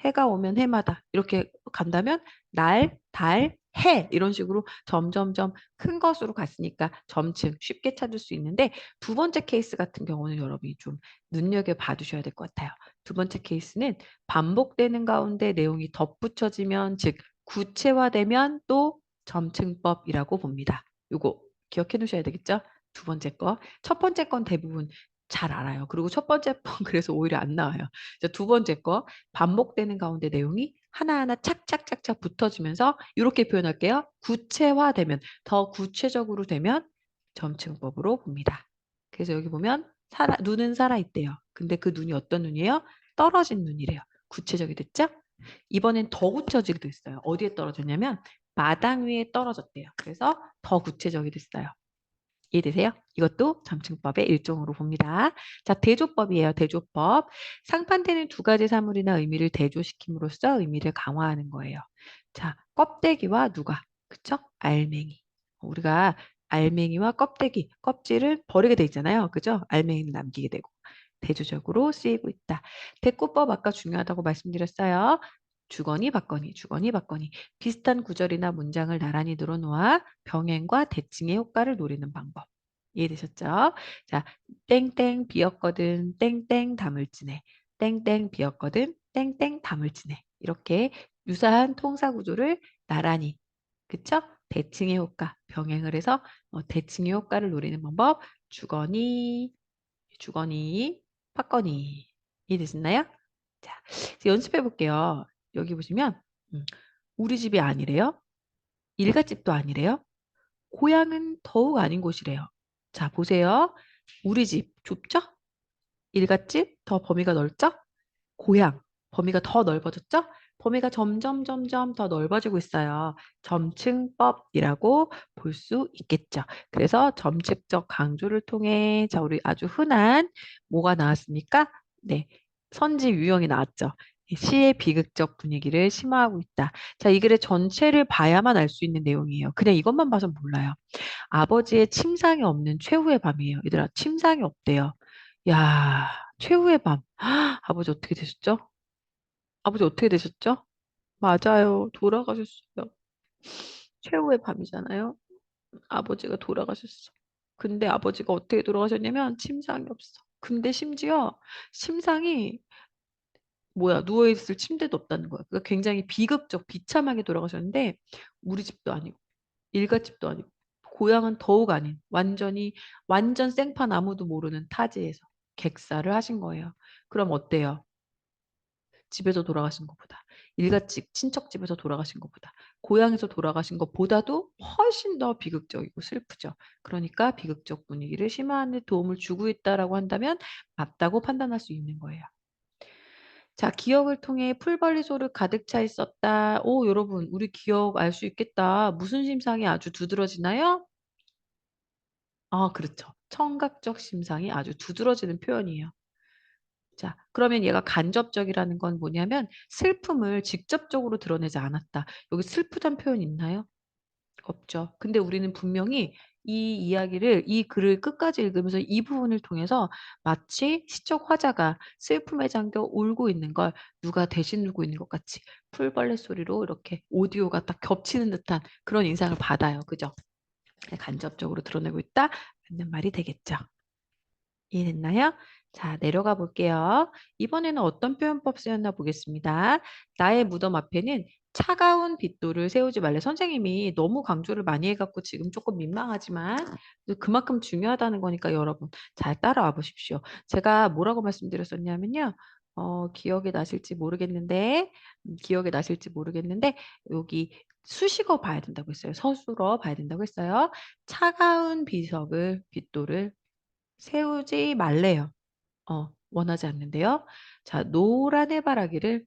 해가 오면 해마다 이렇게 간다면 날, 달, 해 이런 식으로 점점점 큰 것으로 갔으니까 점층 쉽게 찾을 수 있는데 두 번째 케이스 같은 경우는 여러분이 좀 눈여겨 봐두셔야 될 것 같아요. 두 번째 케이스는 반복되는 가운데 내용이 덧붙여지면 즉 구체화되면 또 점층법이라고 봅니다. 요거 기억해 두셔야 되겠죠? 두 번째 거. 첫 번째 건 대부분 잘 알아요. 그리고 첫 번째 건 그래서 오히려 안 나와요. 두 번째 거 반복되는 가운데 내용이 하나하나 착착착착 붙어지면서 이렇게 표현할게요. 구체화되면 더 구체적으로 되면 점층법으로 봅니다. 그래서 여기 보면 눈은 살아있대요. 근데 그 눈이 어떤 눈이에요? 떨어진 눈이래요. 구체적이 됐죠? 이번엔 더 구체적이 됐어요. 어디에 떨어졌냐면 마당 위에 떨어졌대요. 그래서 더 구체적이 됐어요. 이해되세요? 이것도 점층법의 일종으로 봅니다. 자, 대조법이에요. 대조법. 상판되는 두 가지 사물이나 의미를 대조시킴으로써 의미를 강화하는 거예요. 자, 껍데기와 누가? 그쵸? 알맹이. 우리가 알맹이와 껍데기, 껍질을 버리게 돼 있잖아요. 그죠? 알맹이는 남기게 되고. 대조적으로 쓰이고 있다. 대꾸법 아까 중요하다고 말씀드렸어요. 주거니 받거니 주거니 받거니 비슷한 구절이나 문장을 나란히 늘어놓아 병행과 대칭의 효과를 노리는 방법. 이해되셨죠? 자, 땡땡 비었거든 땡땡 다물지네 땡땡 비었거든 땡땡 다물지네 이렇게 유사한 통사 구조를 나란히 그쵸? 대칭의 효과 병행을 해서 대칭의 효과를 노리는 방법 주거니 주거니 받거니 이해되셨나요? 자, 이제 연습해 볼게요. 여기 보시면 음, 우리 집이 아니래요. 일갓집도 아니래요. 고향은 더욱 아닌 곳이래요. 자, 보세요. 우리 집 좁죠? 일갓집 더 범위가 넓죠? 고향 범위가 더 넓어졌죠? 범위가 점점 더 넓어지고 있어요. 점층법이라고 볼 수 있겠죠. 그래서 점층적 강조를 통해 자 우리 아주 흔한 뭐가 나왔습니까? 네. 선지 유형이 나왔죠. 이 시의 비극적 분위기를 심화하고 있다. 자, 이 글의 전체를 봐야만 알 수 있는 내용이에요. 그냥 이것만 봐서 몰라요. 아버지의 침상이 없는 최후의 밤이에요. 얘들아, 침상이 없대요. 야, 최후의 밤. 아버지 어떻게 되셨죠? 아버지 어떻게 되셨죠? 맞아요. 돌아가셨어요. 최후의 밤이잖아요. 아버지가 돌아가셨어. 근데 아버지가 어떻게 돌아가셨냐면 침상이 없어. 근데 심지어 침상이 뭐야 누워있을 침대도 없다는 거야. 그러니까 굉장히 비극적 비참하게 돌아가셨는데 우리 집도 아니고 일갓집도 아니고 고향은 더욱 아닌 완전 생판 아무도 모르는 타지에서 객사를 하신 거예요. 그럼 어때요? 집에서 돌아가신 것보다 일가집 친척 집에서 돌아가신 것보다 고향에서 돌아가신 것보다도 훨씬 더 비극적이고 슬프죠. 그러니까 비극적 분위기를 심화하는 데 도움을 주고 있다라고 한다면 맞다고 판단할 수 있는 거예요. 자, 기억을 통해 풀벌리 소를 가득 차 있었다. 오, 여러분, 우리 기억 알 수 있겠다. 무슨 심상이 아주 두드러지나요? 아, 그렇죠. 청각적 심상이 아주 두드러지는 표현이에요. 자, 그러면 얘가 간접적이라는 건 뭐냐면 슬픔을 직접적으로 드러내지 않았다. 여기 슬프단 표현 있나요? 없죠. 근데 우리는 분명히 이 이야기를, 이 글을 끝까지 읽으면서 이 부분을 통해서 마치 시적 화자가 슬픔에 잠겨 울고 있는 걸 누가 대신 울고 있는 것 같이 풀벌레 소리로 이렇게 오디오가 딱 겹치는 듯한 그런 인상을 받아요. 그죠? 간접적으로 드러내고 있다. 맞는 말이 되겠죠. 이해됐나요? 자, 내려가 볼게요. 이번에는 어떤 표현법 쓰였나 보겠습니다. 나의 무덤 앞에는 차가운 빗돌을 세우지 말래. 선생님이 너무 강조를 많이 해갖고 지금 조금 민망하지만 그만큼 중요하다는 거니까 여러분 잘 따라와 보십시오. 제가 뭐라고 말씀드렸었냐면요. 기억이 나실지 모르겠는데, 기억이 나실지 모르겠는데, 여기 수식어 봐야 된다고 했어요. 서술어 봐야 된다고 했어요. 차가운 빗돌을 세우지 말래요. 원하지 않는데요. 자, 노란 해바라기를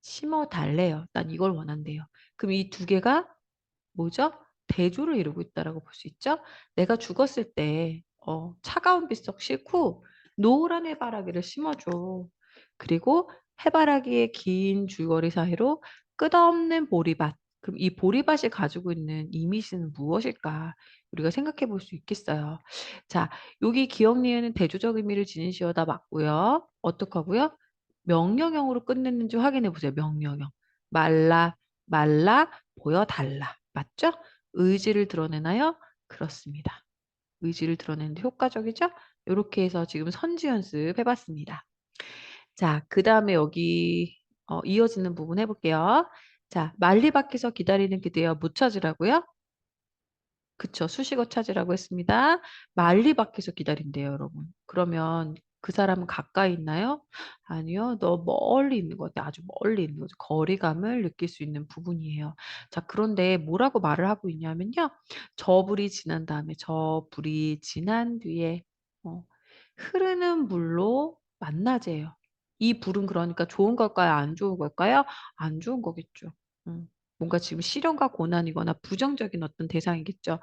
심어 달래요. 난 이걸 원한대요. 그럼 이 두 개가 뭐죠? 대조를 이루고 있다라고 볼 수 있죠. 내가 죽었을 때 차가운 빗석 싫고 노란 해바라기를 심어줘. 그리고 해바라기의 긴 줄거리 사이로 끝없는 보리밭. 그럼 이 보리밭이 가지고 있는 이미지는 무엇일까? 우리가 생각해 볼 수 있겠어요. 자, 여기 기억 니은은 대조적 의미를 지닌 시어다 맞고요. 어떡하고요? 명령형으로 끝냈는지 확인해 보세요. 명령형. 말라, 말라, 보여달라. 맞죠? 의지를 드러내나요? 그렇습니다. 의지를 드러내는데 효과적이죠? 이렇게 해서 지금 선지 연습 해봤습니다. 자, 그 다음에 여기 이어지는 부분 해볼게요. 자, 만리 밖에서 기다리는 그대여 못 찾으라고요? 그쵸. 수식어 찾으라고 했습니다. 만리 밖에서 기다린대요, 여러분. 그러면 그 사람은 가까이 있나요? 아니요. 너 멀리 있는 것 같아요. 아주 멀리 있는 거죠. 거리감을 느낄 수 있는 부분이에요. 자, 그런데 뭐라고 말을 하고 있냐면요. 저 불이 지난 다음에 저 불이 지난 뒤에 어, 흐르는 물로 만나재요. 이 불은 그러니까 좋은 걸까요? 안 좋은 걸까요? 안 좋은 거겠죠. 음. 뭔가 지금 시련과 고난이거나 부정적인 어떤 대상이겠죠.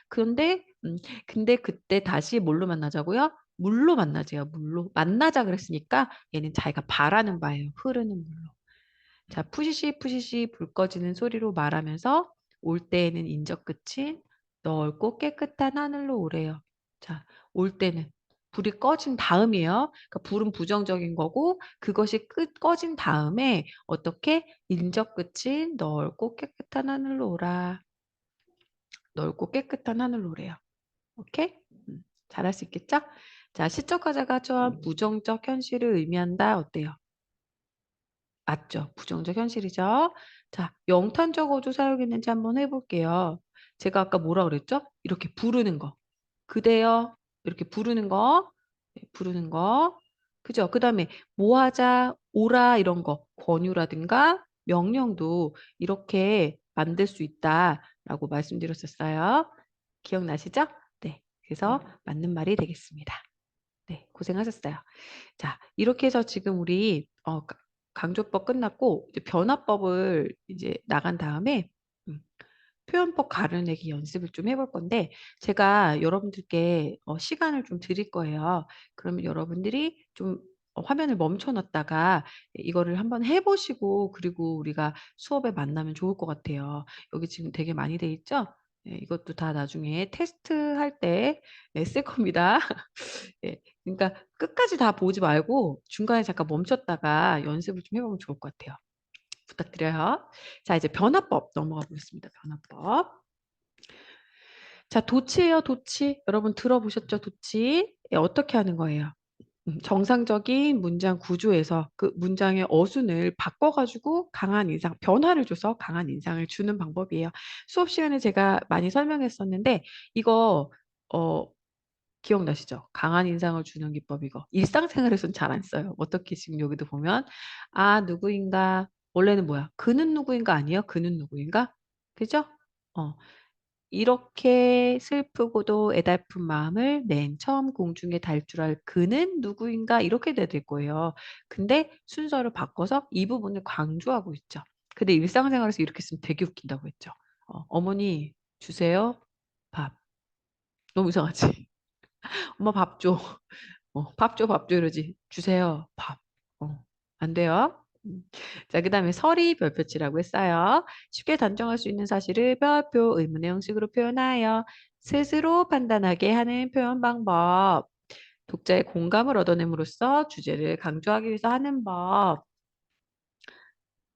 그런데 근데 그때 다시 뭘로 만나자고요? 물로 만나재요. 물로. 만나자 그랬으니까 얘는 자기가 바라는 바예요. 흐르는 물로. 자, 푸시시 푸시시 불 꺼지는 소리로 말하면서 올 때에는 인적 끝인 넓고 깨끗한 하늘로 오래요. 자, 올 때는 불이 꺼진 다음이에요. 그러니까 불은 부정적인 거고 그것이 꺼진 다음에 어떻게 인적 끝인 넓고 깨끗한 하늘로 오라. 넓고 깨끗한 하늘로 오래요. 오케이? 잘할 수 있겠죠? 자, 시적 화자가 처한 부정적 현실을 의미한다. 어때요? 맞죠. 부정적 현실이죠. 자, 영탄적 어조 사용했는지 한번 해볼게요. 제가 아까 뭐라 그랬죠? 이렇게 부르는 거. 그대여 이렇게 부르는 거. 네, 부르는 거. 그죠? 그 다음에 뭐 하자, 오라 이런 거. 권유라든가 명령도 이렇게 만들 수 있다라고 말씀드렸었어요. 기억나시죠? 네. 그래서 맞는 말이 되겠습니다. 네. 고생하셨어요. 자, 이렇게 해서 지금 우리 강조법 끝났고 이제 변화법을 이제 나간 다음에 음 표현법 가려내기 연습을 좀 해볼 건데 제가 여러분들께 시간을 좀 드릴 거예요. 그러면 여러분들이 좀 화면을 멈춰 놨다가 이거를 한번 해 보시고 그리고 우리가 수업에 만나면 좋을 것 같아요. 여기 지금 되게 많이 돼 있죠? 예, 이것도 다 나중에 테스트할 때 예 쓸 겁니다. 예. 그러니까 끝까지 다 보지 말고 중간에 잠깐 멈췄다가 연습을 좀 해 보면 좋을 것 같아요. 부탁드려요. 자 이제 변화법 넘어가 보겠습니다. 변화법. 자 도치예요, 도치. 여러분 들어보셨죠, 도치? 예 어떻게 하는 거예요? 정상적인 문장 구조에서 그 문장의 어순을 바꿔 가지고 강한 인상, 변화를 줘서 강한 인상을 주는 방법이에요. 수업 시간에 제가 많이 설명했었는데 이거 어 기억나시죠? 강한 인상을 주는 기법 이거. 일상생활에서는 잘 안 써요. 어떻게 지금 여기도 보면 '아 누구인가.' 원래는 뭐야? '그는 누구인가.' 아니에요? '그는 누구인가.' 그죠? 어. 이렇게 슬프고도 애달픈 마음을 맨 처음 공중에 달줄알 그는 누구인가 이렇게 돼야 될 거예요. 근데 순서를 바꿔서 이 부분을 강조하고 있죠. 근데 일상생활에서 이렇게 쓰면 되게 웃긴다고 했죠. "어머니 주세요. 밥." 너무 이상하지? "엄마 밥 줘." "밥 줘, 밥 줘." 이러지. "주세요. 밥." 안 돼요. 자 그다음에 서리 별표치라고 했어요. 쉽게 단정할 수 있는 사실을 별표, 의문의 형식으로 표현하여 스스로 판단하게 하는 표현 방법. 독자의 공감을 얻어냄으로써 주제를 강조하기 위해서 하는 법.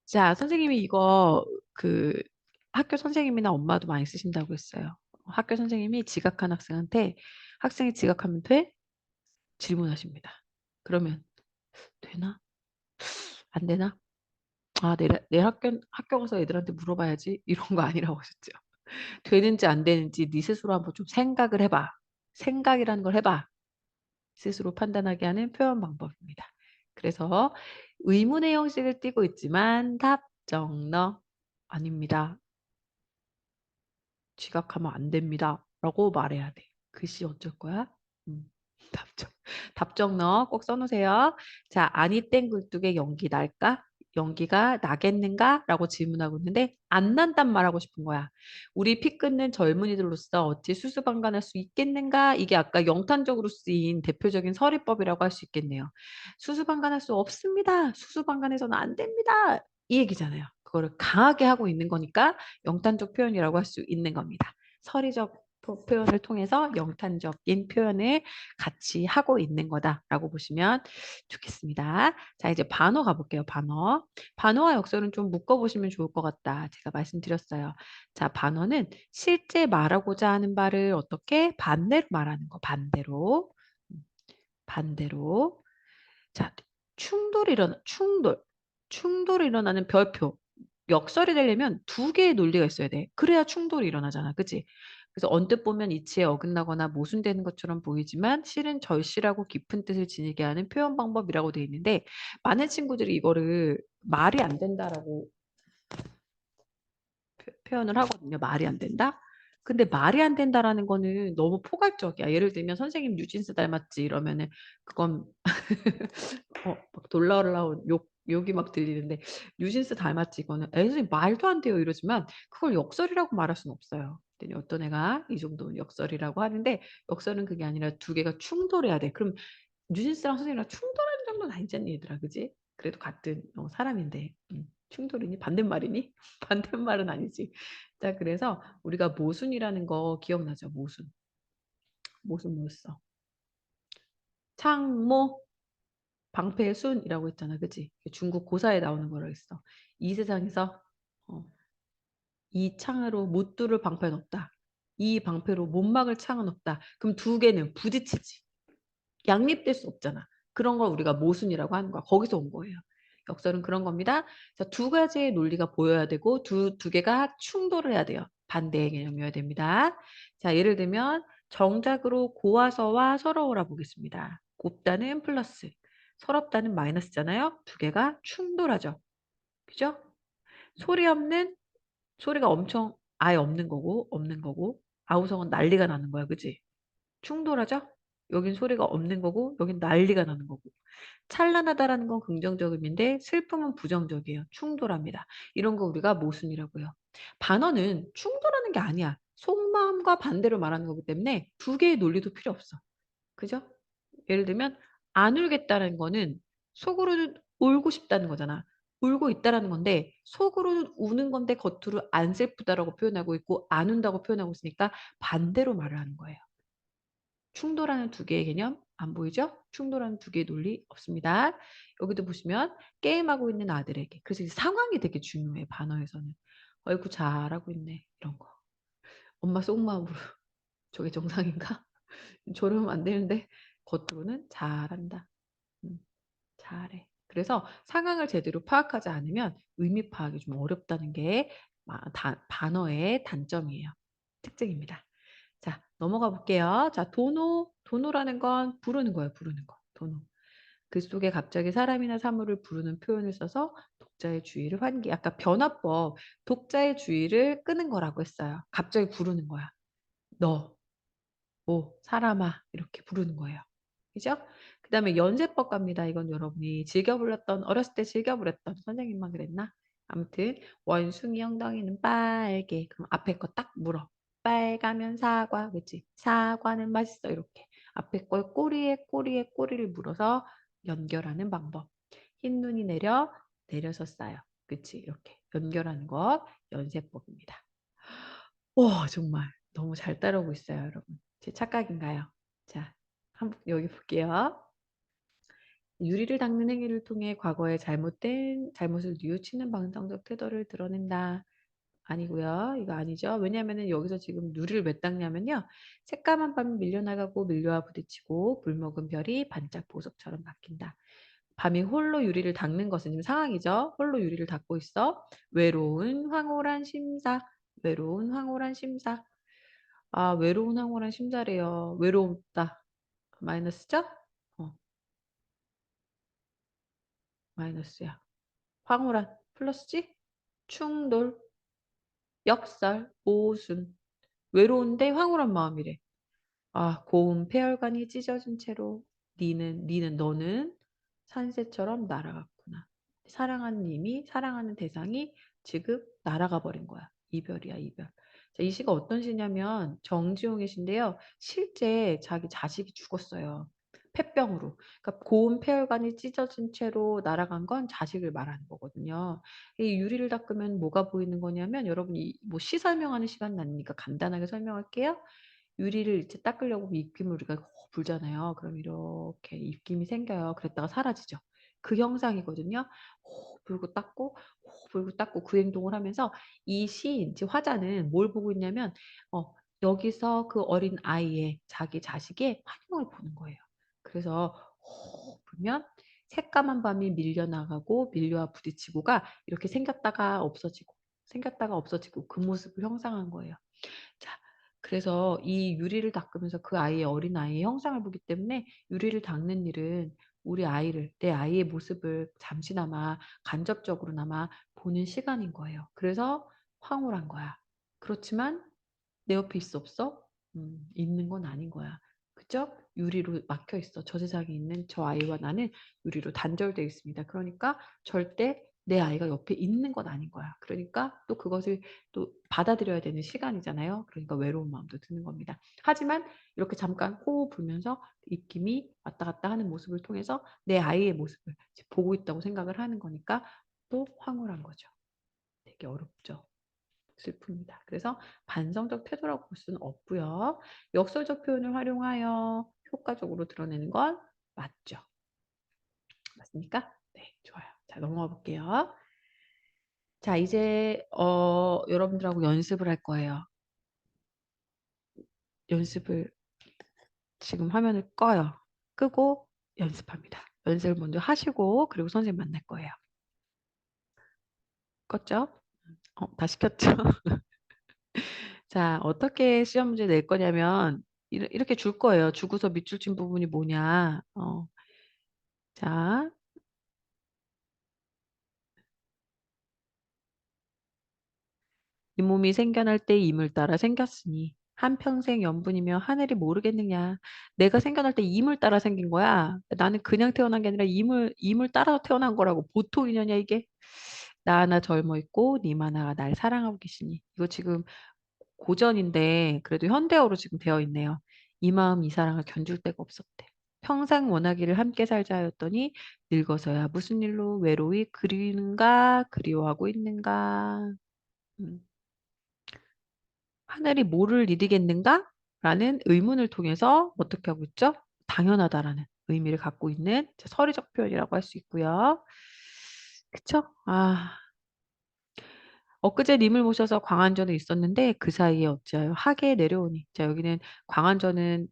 자 선생님이 이거 그 학교 선생님이나 엄마도 많이 쓰신다고 했어요. 학교 선생님이 지각한 학생한테 "학생이 지각하면 돼?" 질문하십니다. 그러면 "되나? 안 되나? 아 내일 학교 가서 애들한테 물어봐야지." 이런 거 아니라고 하셨죠. 되는지 안 되는지 네 스스로 한번 좀 생각을 해 봐. 생각이라는 걸 해 봐. 스스로 판단하게 하는 표현 방법입니다. 그래서 의문의 형식을 띠고 있지만 답정너 "아닙니다. 지각하면 안 됩니다."라고 말해야 돼. 글씨 어쩔 거야? 음. 답정 답정너 꼭 써 놓으세요. 자 "아니 땡 굴뚝에 연기 날까? 연기가 나겠는가?"라고 질문하고 있는데 안 난단 말하고 싶은 거야. "우리 피 끊는 젊은이들로서 어찌 수수방관할 수 있겠는가?" 이게 아까 영탄적으로 쓰인 대표적인 서리법이라고 할 수 있겠네요. "수수방관할 수 없습니다. 수수방관해서는 안 됩니다." 이 얘기잖아요. 그거를 강하게 하고 있는 거니까 영탄적 표현이라고 할 수 있는 겁니다. 서리적 표현을 통해서 영탄적인 표현을 같이 하고 있는 거다라고 보시면 좋겠습니다. 자 이제 반어 가 볼게요, 반어. 반어와 역설은 좀 묶어 보시면 좋을 것 같다. 제가 말씀드렸어요. 자 반어는 실제 말하고자 하는 바를 어떻게 반대로 말하는 거, 반대로. 음 반대로. 자 충돌이 일어나는 별표. 역설이 되려면 두 개의 논리가 있어야 돼. 그래야 충돌이 일어나잖아. 그지? 그래서 언뜻 보면 이치에 어긋나거나 모순되는 것처럼 보이지만 실은 절실하고 깊은 뜻을 지니게 하는 표현 방법이라고 돼 있는데 많은 친구들이 이거를 "말이 안 된다."라고 표현을 하거든요. "말이 안 된다." 근데 "말이 안 된다."라는 거는 너무 포괄적이야. 예를 들면 "선생님 뉴진스 닮았지." 이러면은 그건 막 놀라운 욕이 막 들리는데 "뉴진스 닮았지." 이거는 "에이 선생님 말도 안 돼요." 이러지만 그걸 역설이라고 말할 수는 없어요. 그랬더니 어떤 애가 이 정도는 역설이라고 하는데 역설은 그게 아니라 두 개가 충돌해야 돼. 그럼 뉴진스랑 선생님이랑 충돌하는 정도는 아니잖니 얘들아. 그지? 그래도 같은 사람인데. 충돌이니? 반대말이니? 반대말은 아니지. 자 그래서 우리가 모순이라는 거 기억나죠? 모순. 모순 뭐였어? 창모 방패순이라고 했잖아. 그지? 중국 고사에 나오는 거라 했어. "이 세상에서 어 이 창으로 못 뚫을 방패는 없다. 이 방패로 못 막을 창은 없다." 그럼 두 개는 부딪히지. 양립될 수 없잖아. 그런 걸 우리가 모순이라고 하는 거야. 거기서 온 거예요. 역설은 그런 겁니다. 그래서 두 가지의 논리가 보여야 되고 두 개가 충돌을 해야 돼요. 반대의 개념이어야 됩니다. 자 예를 들면 정작으로 고와서와 서러워라 보겠습니다. 곱다는 플러스, 서럽다는 마이너스잖아요. 두 개가 충돌하죠. 그죠? 소리 없는 소리가 엄청 아예 없는 거고 아우성은 난리가 나는 거야. 그지? 충돌하죠? 여긴 소리가 없는 거고 여긴 난리가 나는 거고. 찬란하다라는 건 긍정적 의미인데 슬픔은 부정적이에요. 충돌합니다. 이런 거 우리가 모순이라고요. 반어는 충돌하는 게 아니야. 속마음과 반대로 말하는 거기 때문에 두 개의 논리도 필요 없어. 그죠? 예를 들면 안 울겠다는 거는 속으로는 울고 싶다는 거잖아. 울고 있다라는 건데 속으로는 우는 건데 겉으로 안 슬프다라고 표현하고 있고 안 운다고 표현하고 있으니까 반대로 말을 하는 거예요. 충돌하는 두 개의 개념 안 보이죠? 충돌하는 두 개의 논리 없습니다. 여기도 보시면 게임하고 있는 아들에게 그래서 이 상황이 되게 중요해 반어에서는. "어이구 잘하고 있네." 이런 거. 엄마 속마음으로 '저게 정상인가? 저러면 안 되는데.' 겉으로는 "잘한다. 음 잘해." 그래서 상황을 제대로 파악하지 않으면 의미 파악이 좀 어렵다는 게 반어의 단점이에요. 특징입니다. 자 넘어가 볼게요. 자 도노. 도노라는 건 부르는 거예요, 부르는 거. 도노. 글 속에 갑자기 사람이나 사물을 부르는 표현을 써서 독자의 주의를 환기 아까 변화법 독자의 주의를 끄는 거라고 했어요. 갑자기 부르는 거야. "너." 뭐 "사람아." 이렇게 부르는 거예요. 그죠? 그다음에 연세법 갑니다. 이건 여러분이 즐겨 불렀던 어렸을 때 즐겨 부렸던 선생님만 그랬나? 아무튼 "원숭이 엉덩이는 빨개." 그럼 앞에 거 딱 물어. "빨가면 사과." 그치? "사과는 맛있어." 이렇게. 앞에 걸 꼬리에 꼬리를 물어서 연결하는 방법. "흰눈이 내려서 쌓여." 그치? 이렇게 연결하는 것 연세법입니다. 와 정말 너무 잘 따라오고 있어요 여러분. 제 착각인가요? 자 한번 여기 볼게요. 유리를 닦는 행위를 통해 과거의 잘못을 뉘우치는 방송적 태도를 드러낸다. 아니고요. 이거 아니죠. 왜냐하면은 여기서 지금 유리를 왜 닦냐면요. 새까만 밤이 밀려나가고 밀려와 부딪히고 불먹은 별이 반짝 보석처럼 바뀐다. 밤이 홀로 유리를 닦는 것은 지금 상황이죠. 홀로 유리를 닦고 있어. 외로운 황홀한 심사. 외로운 황홀한 심사. 아 외로운 황홀한 심사래요. 외롭다. 마이너스죠? 어 마이너스야. 황홀한 플러스지? 충돌, 역설, 모순. 외로운데 황홀한 마음이래. 아 고운 폐혈관이 찢어진 채로 니는 너는 산새처럼 날아갔구나. 사랑하는 님이 사랑하는 대상이 지금 날아가 버린 거야. 이별이야 이별. 자 이 시가 어떤 시냐면 정지용의 시인데요. 실제 자기 자식이 죽었어요. 폐병으로. 그러니까 고운 폐혈관이 찢어진 채로 날아간 건 자식을 말하는 거거든요. 이 유리를 닦으면 뭐가 보이는 거냐면 여러분 이 뭐 시 설명하는 시간은 아니니까 간단하게 설명할게요. 유리를 이제 닦으려고 입김을 우리가 불잖아요. 그럼 이렇게 입김이 생겨요. 그랬다가 사라지죠. 그 형상이거든요. 불고 닦고 불고 닦고 그 행동을 하면서 이 시인 즉 화자는 뭘 보고 있냐면 어 여기서 그 어린 아이의 자기 자식의 환영을 보는 거예요. 그래서 불면 새까만 밤이 밀려나가고 밀려와 부딪히고가 이렇게 생겼다가 없어지고 그 모습을 형상한 거예요. 자 그래서 이 유리를 닦으면서 그 아이의 어린아이의 형상을 보기 때문에 유리를 닦는 일은 우리 아이를 내 아이의 모습을 잠시나마 간접적으로나마 보는 시간인 거예요. 그래서 황홀한 거야. 그렇지만 내 옆에 있어 없어? 있는 건 아닌 거야. 그죠? 유리로 막혀 있어. 저 세상에 있는 저 아이와 나는 유리로 단절되어 있습니다. 그러니까 절대 내 아이가 옆에 있는 건 아닌 거야. 그러니까 또 그것을 또 받아들여야 되는 시간이잖아요. 그러니까 외로운 마음도 드는 겁니다. 하지만 이렇게 잠깐 호흡 불면서 입김이 왔다 갔다 하는 모습을 통해서 내 아이의 모습을 보고 있다고 생각을 하는 거니까 또 황홀한 거죠. 되게 어렵죠. 슬픕니다. 그래서 반성적 태도라고 볼 수는 없고요. 역설적 표현을 활용하여 효과적으로 드러내는 건 맞죠. 맞습니까? 네, 좋아요. 자, 넘어가 볼게요. 자, 이제 여러분들하고 연습을 할 거예요. 연습을 지금 화면을 꺼요. 끄고 연습합니다. 연습을 먼저 하시고 그리고 선생님 만날 거예요. 껐죠? 다시 켰죠? 자, 어떻게 시험 문제 낼 거냐면 이렇게 줄 거예요. 주고서 밑줄 친 부분이 뭐냐. 자, 이 몸이 생겨날 때 임을 따라 생겼으니 한평생 연분이며 하늘이 모르겠느냐. 내가 생겨날 때 이물 따라 생긴 거야. 나는 그냥 태어난 게 아니라 이물 따라 태어난 거라고. 보통 인연이야, 이게. 나 하나 젊어 있고 님 하나가 날 사랑하고 계시니. 이거 지금 고전인데 그래도 현대어로 지금 되어 있네요. 이 마음 이 사랑을 견줄 데가 없었대. 평생 원하기를 함께 살자 하였더니 늙어서야 무슨 일로 외로이 그리는가 그리워하고 있는가. 음. 하늘이 뭐를 이루겠는가? 라는 의문을 통해서 어떻게 하고 있죠? 당연하다라는 의미를 갖고 있는 서리적 표현이라고 할 수 있고요. 그쵸? 아, 엊그제 님을 모셔서 광안전에 있었는데 그 사이에 어찌하여 하계에 내려오니. 자, 여기는 광안전은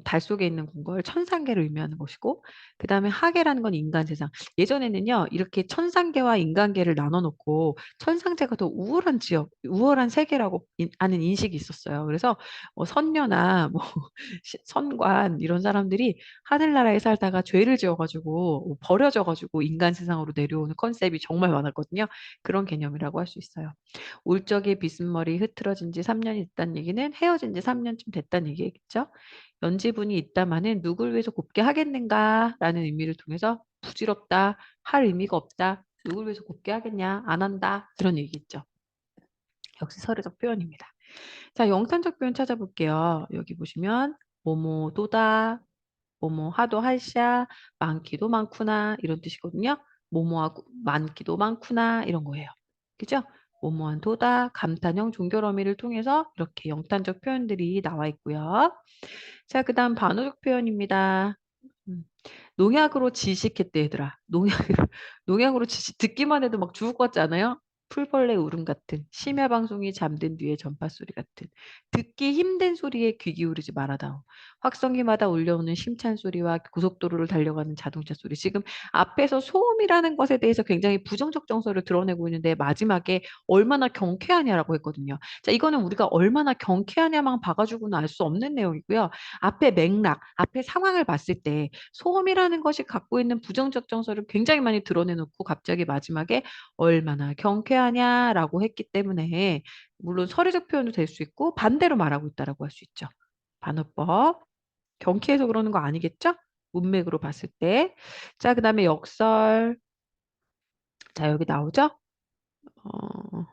달 속에 있는 궁궐 천상계를 의미하는 것이고 그다음에 하계라는 건 인간 세상. 예전에는요. 이렇게 천상계와 인간계를 나눠 놓고 천상계가 더 우월한 지역, 우월한 세계라고 하는 인식이 있었어요. 그래서 선녀나 뭐 선관 이런 사람들이 하늘나라에 살다가 죄를 지어 가지고 버려져 가지고 인간 세상으로 내려오는 컨셉이 정말 많았거든요. 그런 개념이라고 할 수 있어요. 울적의 비스머리 흐트러진 지 3년이 됐다는 얘기는 헤어진 지 3년쯤 됐다는 얘기겠죠. 연지분이 있다마는 누굴 위해서 곱게 하겠는가 라는 의미를 통해서 부질없다, 할 의미가 없다, 누굴 위해서 곱게 하겠냐, 안 한다 그런 얘기겠죠. 역시 서류적 표현입니다. 자, 영탄적 표현 찾아볼게요. 여기 보시면 뭐뭐도다, 뭐뭐 하도 할샤, 많기도 많구나 이런 뜻이거든요. 뭐뭐하고 많기도 많구나 이런 거예요. 그죠? 뭐뭐한 도다, 감탄형 종결 어미를 통해서 이렇게 영탄적 표현들이 나와 있고요. 자, 그 다음 반어적 표현입니다. 음. 농약으로 지식했대 얘들아. 농약으로 지식 듣기만 해도 막 죽을 것 같지 않아요? 풀벌레 울음 같은 심야 방송이 잠든 뒤에 전파 소리 같은 듣기 힘든 소리에 귀 기울이지 말아다오. 확성기마다 울려오는 심찬 소리와 고속도로를 달려가는 자동차 소리. 지금 앞에서 소음이라는 것에 대해서 굉장히 부정적 정서를 드러내고 있는데 마지막에 얼마나 경쾌하냐라고 했거든요. 자, 이거는 우리가 얼마나 경쾌하냐만 봐가지고는 알 수 없는 내용이고요. 앞에 맥락, 앞에 상황을 봤을 때 소음이라는 것이 갖고 있는 부정적 정서를 굉장히 많이 드러내놓고 갑자기 마지막에 얼마나 경쾌하냐라고 했기 때문에 물론 서류적 표현도 될 수 있고 반대로 말하고 있다라고 할 수 있죠. 반어법. 경쾌해서 그러는 거 아니겠죠? 문맥으로 봤을 때. 자, 그다음에 역설. 자, 여기 나오죠? 어,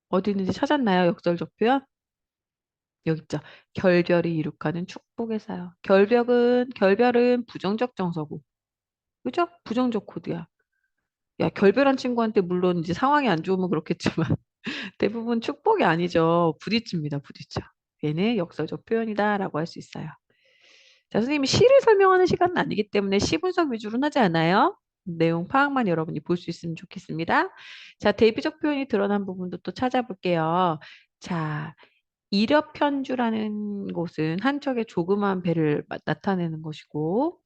어디 있는지 찾았나요? 역설적 표현? 여기 있죠. 결별이 이룩하는 축복의 사요. 결별은 부정적 정서고. 그죠? 부정적 코드야. 야, 결별한 친구한테 물론 이제 상황이 안 좋으면 그렇겠지만 대부분 축복이 아니죠. 부딪힙니다. 부딪혀. 얘는 역설적 표현이다라고 할 수 있어요. 자, 선생님이 시를 설명하는 시간은 아니기 때문에 시 분석 위주로는 하지 않아요. 내용 파악만 여러분이 볼 수 있으면 좋겠습니다. 자, 대비적 표현이 드러난 부분도 또 찾아볼게요. 자, 이력편주라는 곳은 한 척의 조그마한 배를 나타내는 것이고,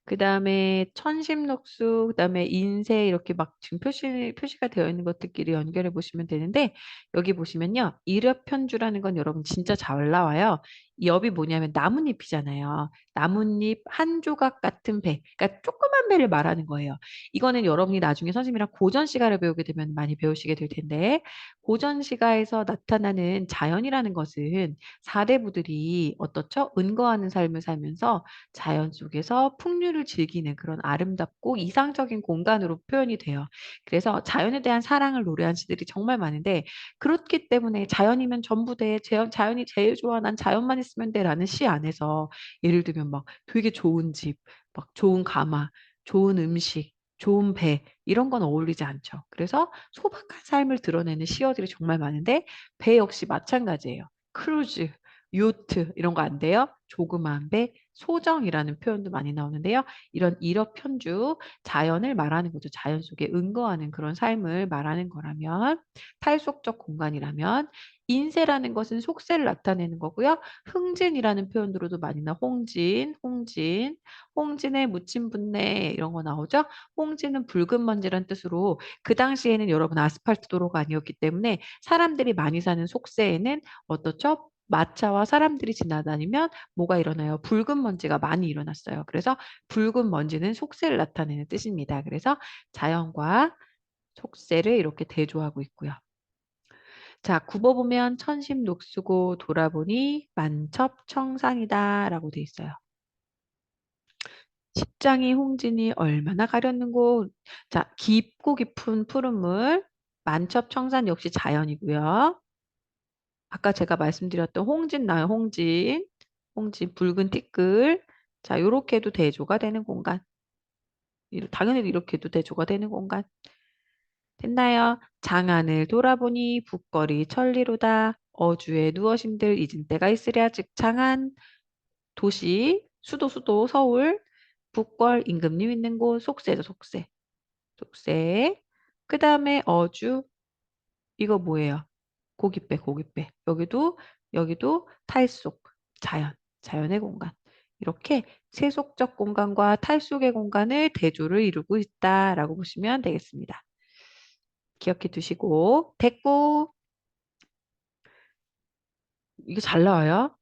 그 다음에 천심록수, 그 다음에 인쇄 이렇게 막 지금 표시가 되어 있는 것들끼리 연결해 보시면 되는데 여기 보시면요. 이력편주라는 건 여러분 진짜 잘 나와요. 이 엽이 뭐냐면 나뭇잎이잖아요. 나뭇잎 한 조각 같은 배. 그러니까 조그만 배를 말하는 거예요. 이거는 여러분이 나중에 선생님이랑 고전 시가를 배우게 되면 많이 배우시게 될 텐데 고전 시가에서 나타나는 자연이라는 것은 사대부들이 어떻죠? 은거하는 삶을 살면서 자연 속에서 풍류를 즐기는 그런 아름답고 이상적인 공간으로 표현이 돼요. 그래서 자연에 대한 사랑을 노래한 시들이 정말 많은데 그렇기 때문에 자연이면 전부 돼. 자연이 제일 좋아. 난 자연만 있으면 돼라는 시 안에서 예를 들면 막 되게 좋은 집, 막 좋은 가마, 좋은 음식, 좋은 배 이런 건 어울리지 않죠. 그래서 소박한 삶을 드러내는 시어들이 정말 많은데 배 역시 마찬가지예요. 크루즈, 요트 이런 거 안 돼요? 조그마한 배, 소정이라는 표현도 많이 나오는데요. 이런 일업현주, 자연을 말하는 거죠. 자연 속에 응거하는 그런 삶을 말하는 거라면, 탈속적 공간이라면, 인세라는 것은 속세를 나타내는 거고요. 흥진이라는 표현으로도 많이 나 홍진의 묻힌 분내 이런 거 나오죠. 홍진은 붉은 먼지란 뜻으로 그 당시에는 여러분 아스팔트 도로가 아니었기 때문에 사람들이 많이 사는 속세에는 어떻죠? 마차와 사람들이 지나다니면 뭐가 일어나요? 붉은 먼지가 많이 일어났어요. 그래서 붉은 먼지는 속세를 나타내는 뜻입니다. 그래서 자연과 속세를 이렇게 대조하고 있고요. 자, 굽어보면 천심녹수고 돌아보니 만첩청산이다 라고 돼 있어요. 십장이 홍진이 얼마나 가렸는고. 자, 깊고 깊은 푸른 물, 만첩청산 역시 자연이고요. 아까 제가 말씀드렸던 홍진 나요, 홍진. 홍진, 붉은 티끌. 자, 요렇게 해도 대조가 되는 공간. 당연히 이렇게 해도 대조가 되는 공간. 됐나요? 장안을 돌아보니 북거리 천리로다. 어주에 누워심들 잊은 때가 있으랴. 즉 장안 도시 수도 서울 북궐 임금님 있는 곳 속세죠 속세. 속세. 그 다음에 어주 이거 뭐예요? 고깃배. 여기도 탈속 자연의 공간. 이렇게 세속적 공간과 탈속의 공간을 대조를 이루고 있다라고 보시면 되겠습니다. 기억해 두시고 됐고 이게 잘 나와요.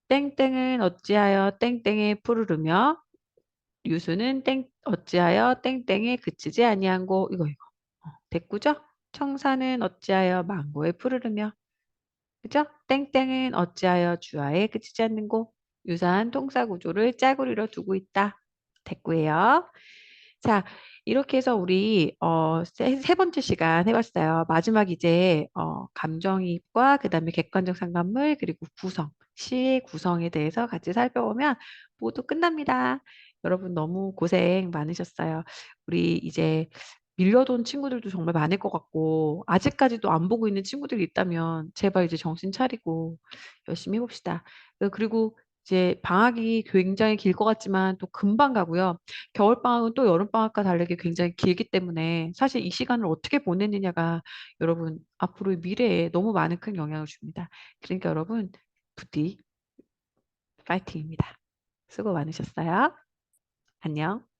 땡땡은 어찌하여 땡땡에 푸르르며 유수는 어찌하여 땡땡에 그치지 아니한고 이거 됐구죠? 청사는 어찌하여 망고에 푸르르며 그죠? 땡땡은 어찌하여 주하에 그치지 않는고 유사한 동사 구조를 짝으로 두고 있다. 됐고요. 자, 이렇게 해서 우리 세 번째 시간 해봤어요. 마지막 이제 감정이입과 그다음에 객관적 상관물 그리고 구성, 시의 구성에 대해서 같이 살펴보면 모두 끝납니다. 여러분 너무 고생 많으셨어요. 우리 이제 밀려돈 친구들도 정말 많을 것 같고 아직까지도 안 보고 있는 친구들이 있다면 제발 이제 정신 차리고 열심히 해봅시다. 그리고 이제 방학이 굉장히 길 것 같지만 또 금방 가고요. 겨울방학은 또 여름방학과 다르게 굉장히 길기 때문에 사실 이 시간을 어떻게 보내느냐가 여러분 앞으로의 미래에 너무 많은 큰 영향을 줍니다. 그러니까 여러분 부디 파이팅입니다. 수고 많으셨어요. 안녕.